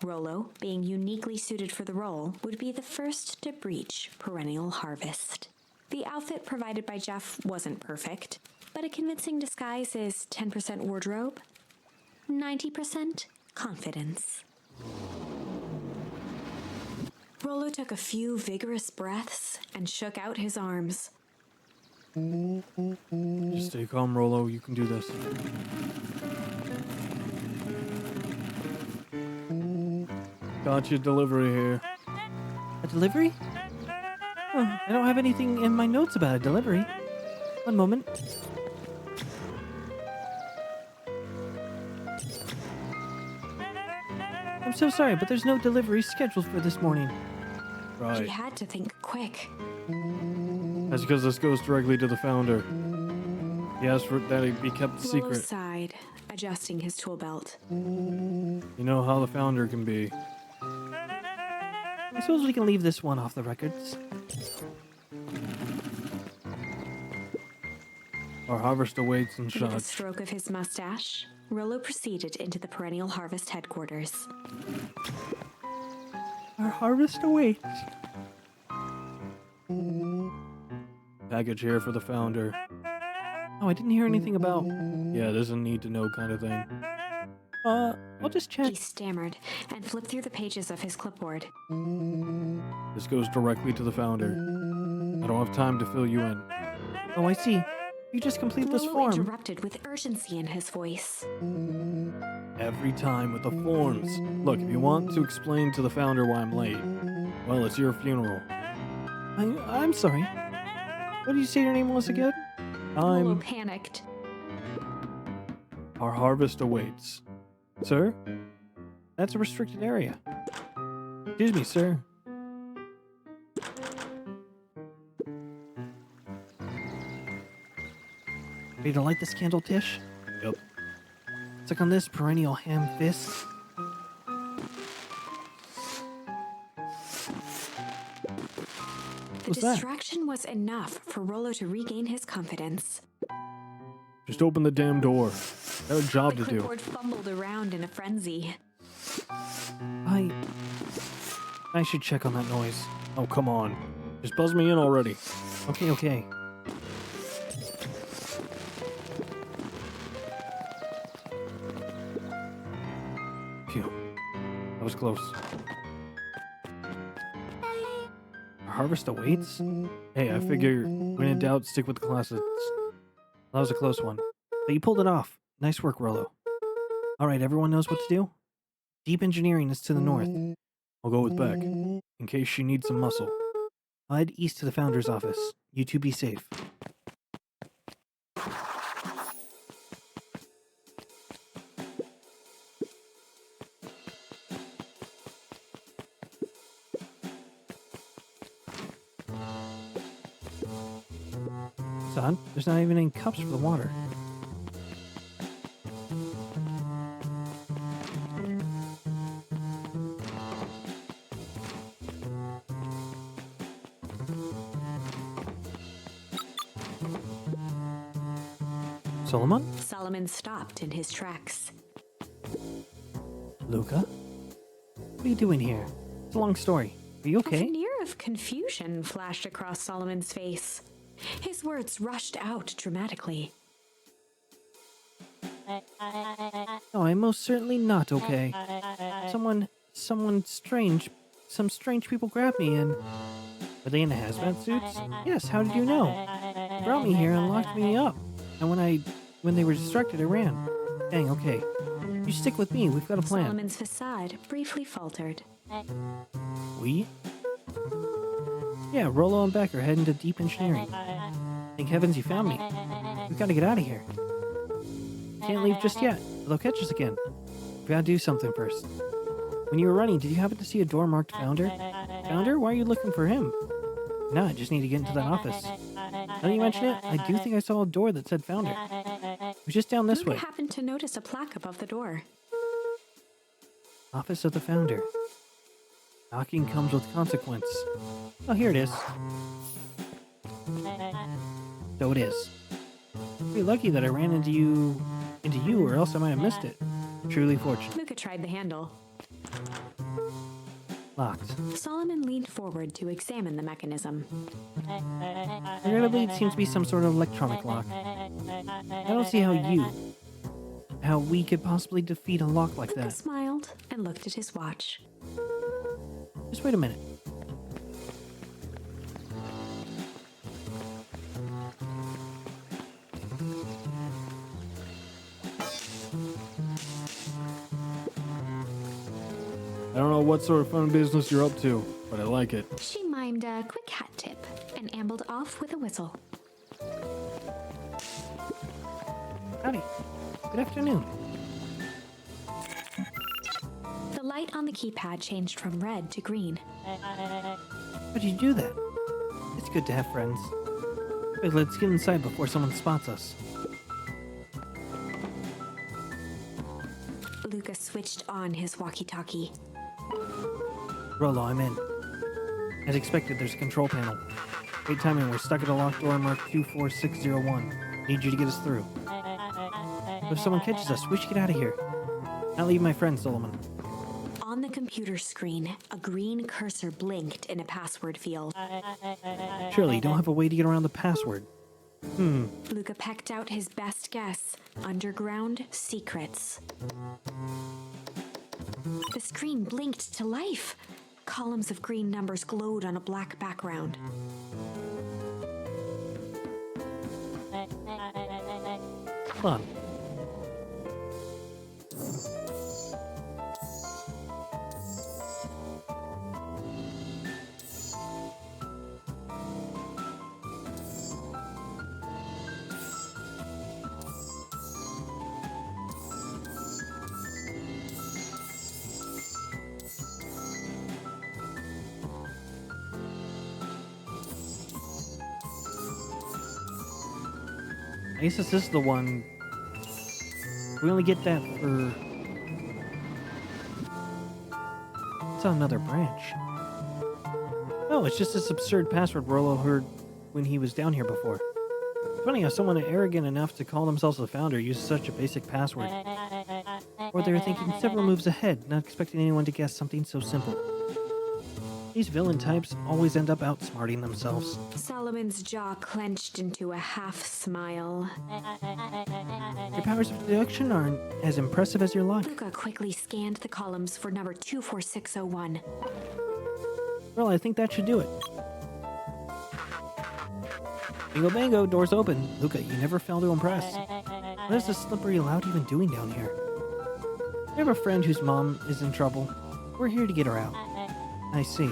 Rollo, being uniquely suited for the role, would be the first to breach perennial harvest. The outfit provided by Jeff wasn't perfect, but a convincing disguise is 10% wardrobe, 90% confidence. Rollo took a few vigorous breaths and shook out his arms. Just stay calm, Rollo. You can do this. Got your delivery here. A delivery? Oh, I don't have anything in my notes about a delivery. One moment. I'm so sorry, but there's no delivery scheduled for this morning. He Right. had to think quick. That's because this goes directly to the founder. He asked for that it be kept Rollo secret. sighed, adjusting his tool belt. You know how the founder can be. I suppose we can leave this one off the records. Our harvest awaits and With a such. stroke of his mustache, Rollo proceeded into the Perennial Harvest headquarters. Our harvest awaits. Package here for the founder. Oh, I didn't hear anything about... Yeah, there's a need to know kind of thing. I'll just check. He stammered and flipped through the pages of his clipboard. This goes directly to the founder. I don't have time to fill you in. Oh, I see. You just complete this Rollo form. interrupted with urgency in his voice. Every time with the forms. Look, if you want to explain to the founder why I'm late, well, it's your funeral. I'm sorry. What did you say your name was again? Rollo I'm... panicked. Our harvest awaits. Sir? That's a restricted area. Excuse me, sir. Ready to light this candle, Tish? Yep. Suck on this perennial ham fist. The What's that? distraction was enough for Rollo to regain his confidence. Just open the damn door. Got a job The to do. clipboard fumbled around in a frenzy. I should check on that noise. Oh, come on. Just buzz me in already. Okay. Phew. That was close. Our harvest awaits? Hey, I figure when in doubt, stick with the classics. That was a close one. But you pulled it off. Nice work, Rollo. Alright, everyone knows what to do? Deep engineering is to the north. I'll go with Beck, in case she needs some muscle. I'll head east to the founder's office. You two be safe. Son, there's not even any cups for the water. Solomon? Solomon stopped in his tracks. Luca? What are you doing here? It's a long story. Are you A okay? veneer of confusion flashed across Solomon's face. His words rushed out dramatically. No, I'm most certainly not okay. Some strange people grabbed me and... Were they in the hazmat suits? Yes, how did you know? They brought me here and locked me up. And when they were distracted, I ran. Dang, okay. You stick with me, we've got a plan. Solomon's facade briefly faltered. We? Yeah, Rollo and Beck are heading to deep engineering. Thank heavens you found me. We've got to get out of here. Can't leave just yet, or they'll catch us again. We've got to do something first. When you were running, did you happen to see a door marked Founder? Founder? Why are you looking for him? No, I just need to get into that office. Now that you mention it, I do think I saw a door that said Founder. It was just down this Luca way. happened to notice a plaque above the door. Office of the Founder. Knocking comes with consequence. Oh, here it is. So it is. Pretty lucky that I ran into you, or else I might have missed it. Truly fortunate. Luca tried the handle. Locked. Solomon leaned forward to examine the mechanism. Regrettably, it seems to be some sort of electronic lock. I don't see how we could possibly defeat a lock like Luca that. smiled and looked at his watch. Just wait a minute. I don't know what sort of fun business you're up to, but I like it. She mimed a quick hat tip and ambled off with a whistle. Howdy. Good afternoon. The light on the keypad changed from red to green. How did you do that? It's good to have friends. Wait, let's get inside before someone spots us. Luca switched on his walkie-talkie. Rollo, I'm in. As expected, there's a control panel. Great timing, we're stuck at a locked door marked 24601. Need you to get us through. If someone catches us, we should get out of here. Not leave my friend, Solomon. On the computer screen, a green cursor blinked in a password field. Surely you don't have a way to get around the password. Luca pecked out his best guess. Underground secrets. The screen blinked to life. Columns of green numbers glowed on a black background. Hold on. I guess this is the one. We only get that for... It's on another branch. No, it's just this absurd password Rollo heard when he was down here before. It's funny how someone arrogant enough to call themselves the founder uses such a basic password. Or they're thinking several moves ahead, not expecting anyone to guess something so simple. These villain types always end up outsmarting themselves. Solomon's jaw clenched into a half smile. Your powers of deduction aren't as impressive as your luck. Luca quickly scanned the columns for number 24601. Well, I think that should do it. Bingo bango, doors open. Luca, you never fail to impress. What is this slippery lout even doing down here? We have a friend whose mom is in trouble. We're here to get her out. I see.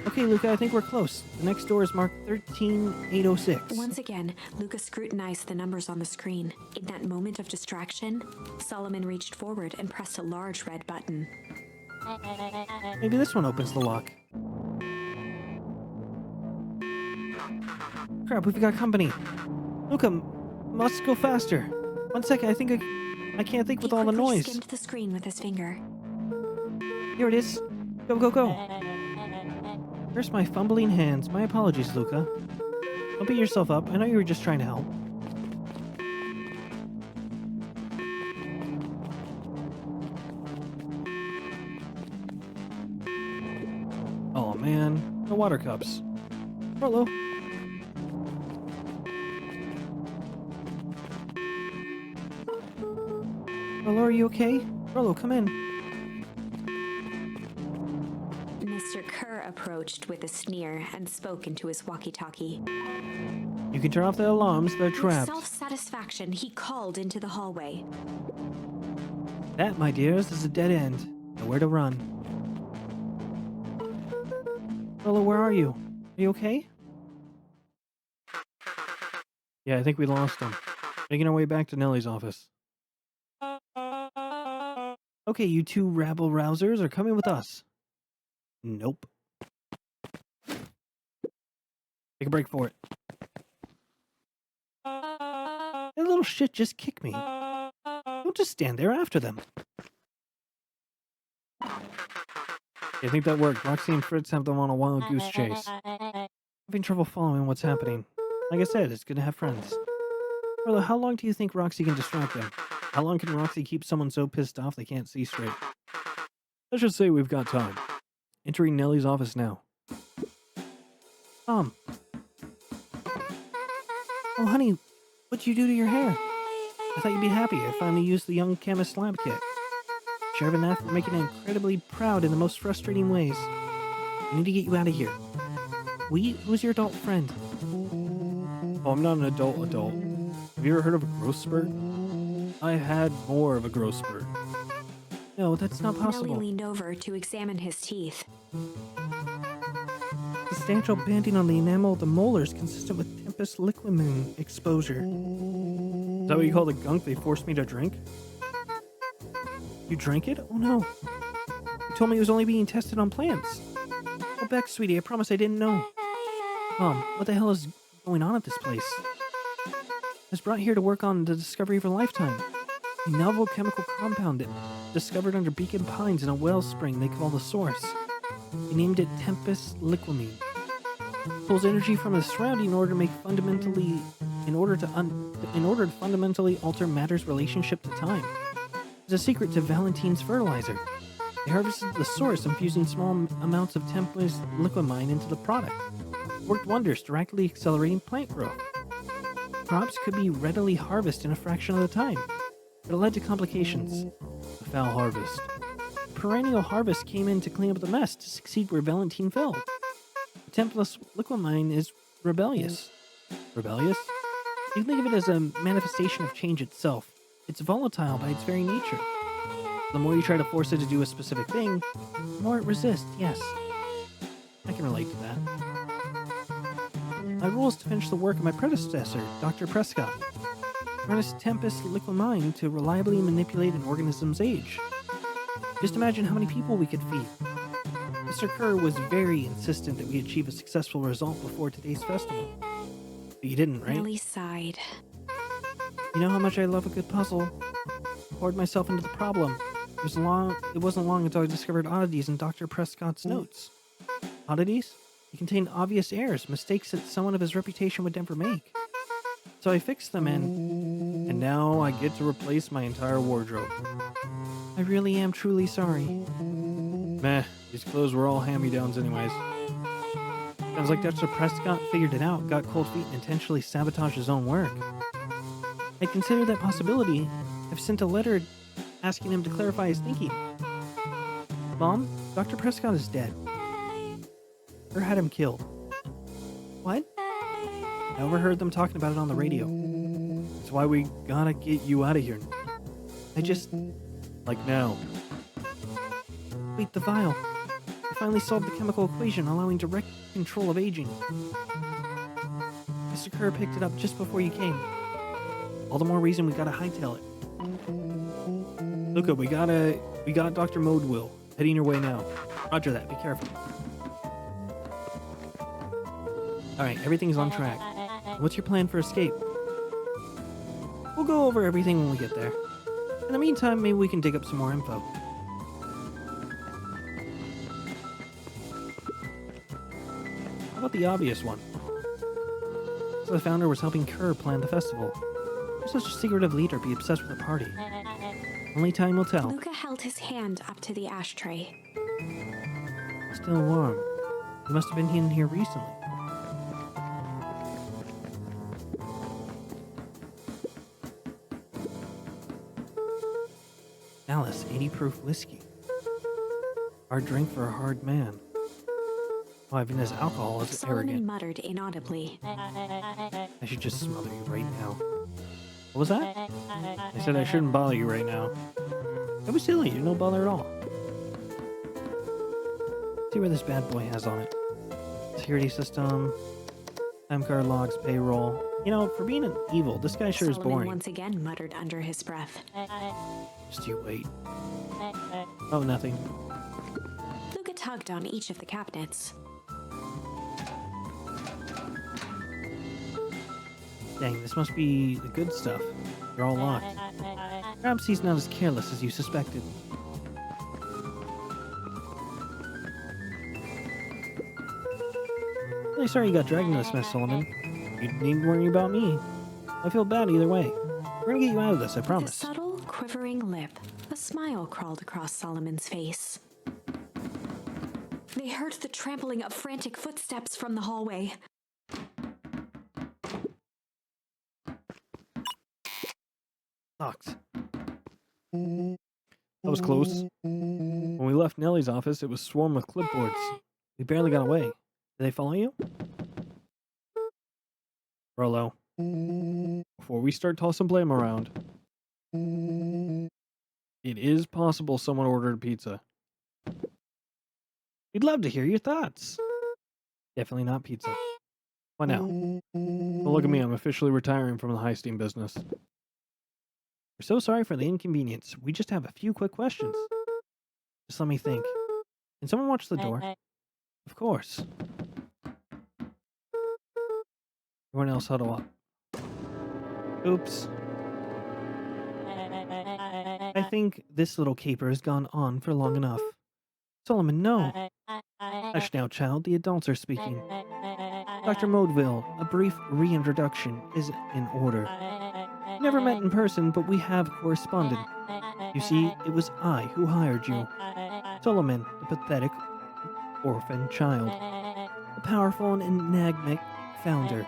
Okay, Luca, I think we're close. The next door is marked 13806. Once again, Luca scrutinized the numbers on the screen. In that moment of distraction, Solomon reached forward and pressed a large red button. Maybe this one opens the lock. Crap, we've got company. Luca, must go faster. 1 second, I can't think with all the He quickly noise. skimmed the screen with his finger. Here it is. Go, go, go. Where's my fumbling hands? My apologies, Luca. Don't beat yourself up. I know you were just trying to help. Oh man, the water cups. Hello. Rollo, are you okay? Rollo, come in. Mr. Kerr approached with a sneer and spoke into his walkie-talkie. You can turn off the alarms, they're With trapped. self-satisfaction, he called into the hallway. That, my dears, is a dead end. Nowhere to run. Rollo, where are you? Are you okay? Yeah, I think we lost him. Making our way back to Nellie's office. Okay, you two rabble-rousers are coming with us. Nope. Take a break for it. That little shit just kicked me. Don't just stand there after them. I think that worked. Roxy and Fritz have them on a wild goose chase. Having trouble following what's happening. Like I said, it's good to have friends. Rollo, how long do you think Roxy can distract them? How long can Roxy keep someone so pissed off they can't see straight? Let's just say we've got time. Entering Nellie's office now. Oh, honey, what'd you do to your hair? I thought you'd be happy. I finally used the young chemist lab kit. Sheriff and Nath were making it incredibly proud in the most frustrating ways. I need to get you out of here. Who's your adult friend? Oh, I'm not an adult. Have you ever heard of a growth spurt? I had more of a growth spurt. No, that's not possible. Nellie leaned over to examine his teeth. Substantial banding on the enamel of the molars consistent with Tempest liquimine exposure. Is that what you call the gunk they forced me to drink? You drank it? Oh no. You told me it was only being tested on plants. Go back, sweetie. I promise I didn't know. Mom, what the hell is going on at this place? I was brought here to work on the discovery of a lifetime. A novel chemical compound that discovered under Beacon Pines in a wellspring they call the source. They named it Tempest liquimine. It pulls energy from the surrounding in order to fundamentally alter matter's relationship to time. It's a secret to Valentine's fertilizer. They harvested the source, infusing small amounts of Tempest liquimine into the product. It worked wonders, directly accelerating plant growth. Crops could be readily harvested in a fraction of the time, but it led to complications. A foul harvest. Perennial harvest came in to clean up the mess to succeed where Valentine failed. The Tempest liquimine is rebellious. Rebellious? You can think of it as a manifestation of change itself. It's volatile by its very nature. The more you try to force it to do a specific thing, the more it resists, yes. I can relate to that. My rule is to finish the work of my predecessor, Dr. Prescott. Harness Tempest liquimine to reliably manipulate an organism's age. Just imagine how many people we could feed. Mr. Kerr was very insistent that we achieve a successful result before today's festival. But you didn't, right? Nellie sighed. You know how much I love a good puzzle. Poured myself into the problem. It wasn't long until I discovered oddities in Dr. Prescott's notes. Oddities? They contained obvious errors, mistakes that someone of his reputation would never make. So I fixed them And now I get to replace my entire wardrobe. I really am truly sorry. Meh, these clothes were all hand-me-downs anyways. Sounds like Dr. Prescott figured it out, got cold feet, and intentionally sabotaged his own work. I considered that possibility. I've sent a letter asking him to clarify his thinking. Mom, Dr. Prescott is dead. Or had him killed. What? I overheard them talking about it on the radio. That's why we gotta get you out of here. I just... Like now. Wait, the vial. I finally solved the chemical equation allowing direct control of aging. Mr. Kerr picked it up just before you came. All the more reason we gotta hightail it. Luca, we got Dr. Modeville. Heading your way now. Roger that, be careful. Alright, everything's on track. What's your plan for escape? We'll go over everything when we get there. In the meantime, maybe we can dig up some more info. How about the obvious one? So the founder was helping Kerr plan the festival. Why such a secretive leader be obsessed with a party? Only time will tell. Luca held his hand up to the ashtray. Still warm. You must have been in here recently. Malice, 80 proof whiskey. Hard drink for a hard man. Oh, even his alcohol is Solomon arrogant. muttered inaudibly. I should just smother you right now. What was that? I said I shouldn't bother you right now. That was silly. You're no bother at all. See where this bad boy has on it. Security system, time card logs, payroll. You know, for being an evil, this guy sure is Solomon boring. once again muttered under his breath. Just you wait. Oh, nothing. Luca tugged on each of the cabinets. Dang, this must be the good stuff. They're all locked. Perhaps he's not as careless as you suspected. Really sorry you got dragged into this mess, Solomon. You needn't worry about me. I feel bad either way. We're gonna get you out of this, I With a promise. subtle, quivering lip, a smile crawled across Solomon's face. They heard the trampling of frantic footsteps from the hallway. Locked. That was close. When we left Nellie's office, it was swarmed with clipboards. We barely got away. Did they follow you? Rolo, before we start tossing blame around, it is possible someone ordered pizza. We'd love to hear your thoughts. Definitely not pizza. What now? Well, look at me, I'm officially retiring from the heisting business. We're so sorry for the inconvenience. We just have a few quick questions. Just let me think. Can someone watch the door? Of course. Everyone else huddle up. Oops. I think this little caper has gone on for long enough. Solomon, no. Hush now, child. The adults are speaking. Dr. Modeville, a brief reintroduction is in order. Never met in person, but we have corresponded. You see, it was I who hired you. Solomon, the pathetic orphan child. The powerful and enigmatic founder.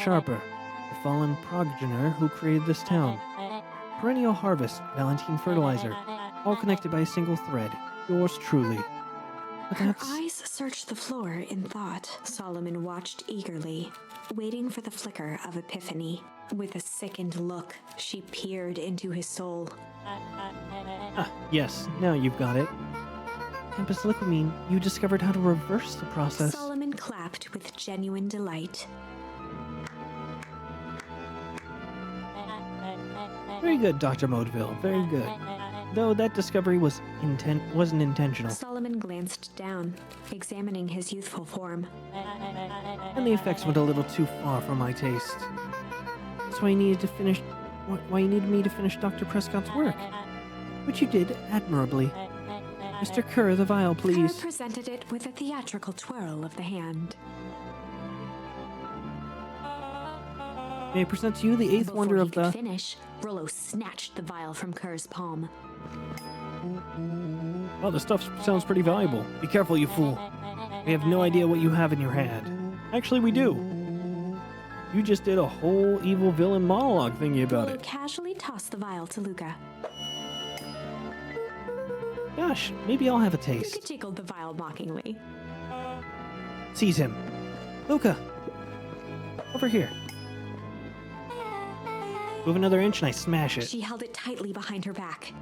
Sharper, the fallen progenitor who created this town. Perennial harvest, Valentine fertilizer, all connected by a single thread. Yours truly. But Her that's... eyes searched the floor in thought. Solomon watched eagerly, waiting for the flicker of epiphany. With a sickened look, she peered into his soul. Ah, yes, now you've got it. Campus Liquamine, you discovered how to reverse the process. Solomon clapped with genuine delight. Very good, Dr. Modeville, very good. Though that discovery wasn't intentional, Solomon glanced down, examining his youthful form. and the effects went a little too far for my taste. So I needed to finish why you needed me to finish Dr. Prescott's work, which you did admirably. Mr. Kerr, the vial, Kerr please. presented it with a theatrical twirl of the hand. May I present to you the eighth Before wonder he of could the... finish, Rollo snatched the vial from Kerr's palm. Well, the stuff sounds pretty valuable. Be careful, you fool. We have no idea what you have in your hand. Actually, we do. You just did a whole evil villain monologue thingy about Rollo it. casually tossed the vial to Luca. Gosh, maybe I'll have a Luca taste. jiggled the vial mockingly. Seize him. Luca! Over here. Move another inch and I smash it. She held it tightly behind her back.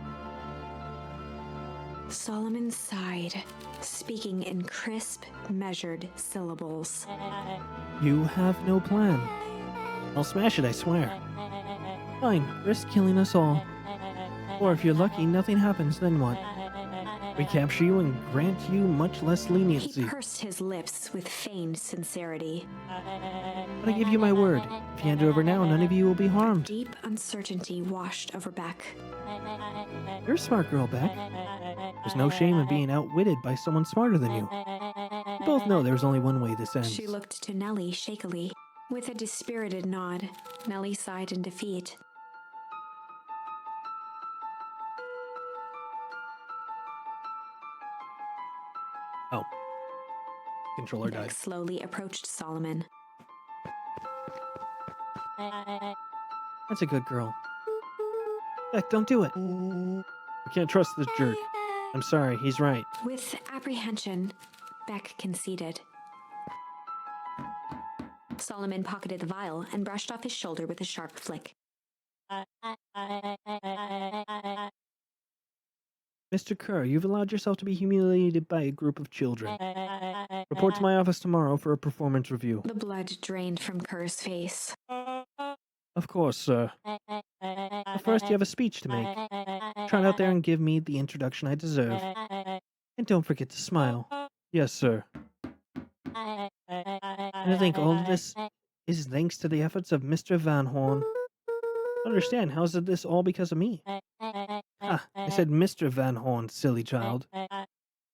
Solomon sighed, speaking in crisp, measured syllables. You have no plan. I'll smash it, I swear. Fine, risk killing us all. Or if you're lucky, nothing happens, then what? We capture you and grant you much less He leniency. pursed his lips with feigned sincerity. But I give you my word, if you hand it over now, none of you will be harmed. Deep uncertainty washed over Beck. You're a smart girl, Beck. There's no shame in being outwitted by someone smarter than you. We both know there's only one way this ends. She looked to Nellie shakily. With a dispirited nod, Nellie sighed in defeat. Oh. Controller Beck died. slowly approached Solomon. That's a good girl. Beck, don't do it. We can't trust this jerk. I'm sorry, he's right. With apprehension, Beck conceded. Solomon pocketed the vial and brushed off his shoulder with a sharp flick. Mr. Kerr, you've allowed yourself to be humiliated by a group of children. Report to my office tomorrow for a performance review. The blood drained from Kerr's face. Of course, sir. But first, you have a speech to make. Trot out there and give me the introduction I deserve. And don't forget to smile. Yes, sir. And I think all of this is thanks to the efforts of Mr. Van Horn. Understand, how is this all because of me? Ah, I said Mr. Van Horn, silly child.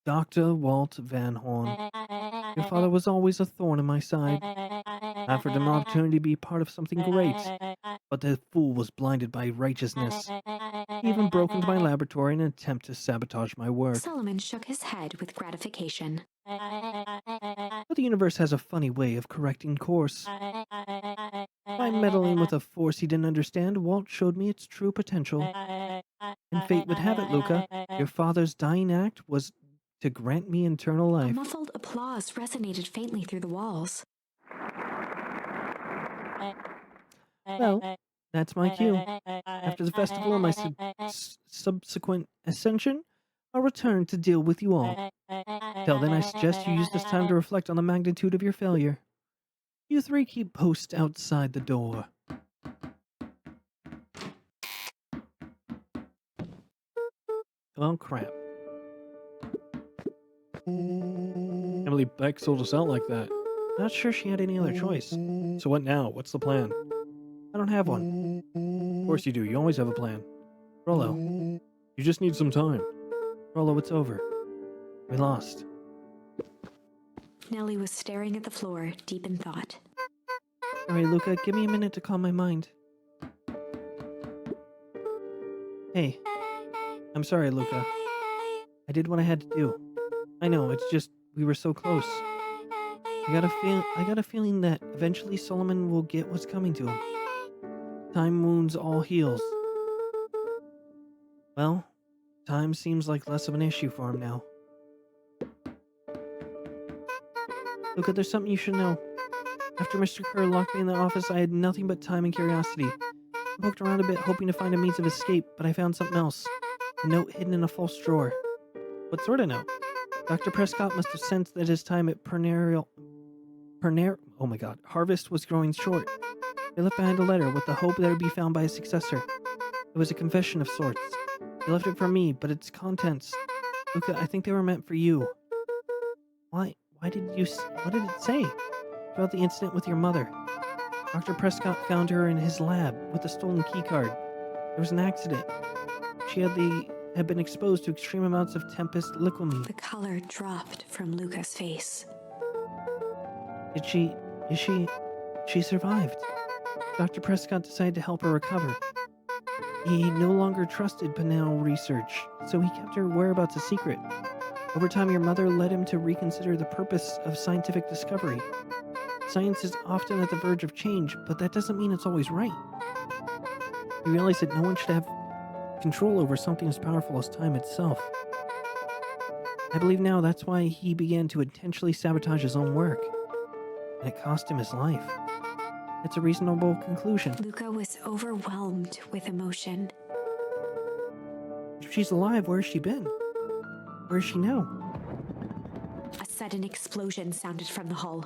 Dr. Walt Van Horn. Your father was always a thorn in my side. I offered him an opportunity to be part of something great, but the fool was blinded by righteousness. He even broke into my laboratory in an attempt to sabotage my work. Solomon shook his head with gratification. But the universe has a funny way of correcting course. By meddling with a force he didn't understand, Walt showed me its true potential. And fate would have it, Luca, your father's dying act was to grant me eternal A life. muffled applause resonated faintly through the walls. Well, that's my cue. After the festival and my subsequent ascension, I'll return to deal with you all. Till then, I suggest you use this time to reflect on the magnitude of your failure. You three keep post outside the door. Oh, crap. Emily Beck sold us out like that. Not sure she had any other choice. So what now? What's the plan? I don't have one. Of course you do. You always have a plan. Rollo. You just need some time. Rollo, it's over. We lost. Nellie was staring at the floor, deep in thought. Alright, Luca, give me a minute to calm my mind. Hey. I'm sorry, Luca. I did what I had to do. I know, it's just, we were so close. I got a feeling that eventually Solomon will get what's coming to him. Time wounds all heals. Well, time seems like less of an issue for him now. Luca, there's something you should know. After Mr. Kerr locked me in the office, I had nothing but time and curiosity. I poked around a bit, hoping to find a means of escape, but I found something else. A note hidden in a false drawer. What sort of note? Dr. Prescott must have sensed that his time at Harvest was growing short. He left behind a letter with the hope that it would be found by his successor. It was a confession of sorts. He left it for me, but its contents... Luca, I think they were meant for you. Why did you... What did it say? About the incident with your mother. Dr. Prescott found her in his lab with a stolen keycard. There was an accident. She had been exposed to extreme amounts of Tempest liquamine. The color dropped from Luca's face. She survived. Dr. Prescott decided to help her recover. He no longer trusted Panel research, so he kept her whereabouts a secret. Over time, your mother led him to reconsider the purpose of scientific discovery. Science is often at the verge of change, but that doesn't mean it's always right. He realized that no one should have control over something as powerful as time itself. I believe now that's why he began to intentionally sabotage his own work. And it cost him his life. It's a reasonable conclusion. Luca was overwhelmed with emotion. If she's alive, where's she been? Where is she now? A sudden explosion sounded from the hull.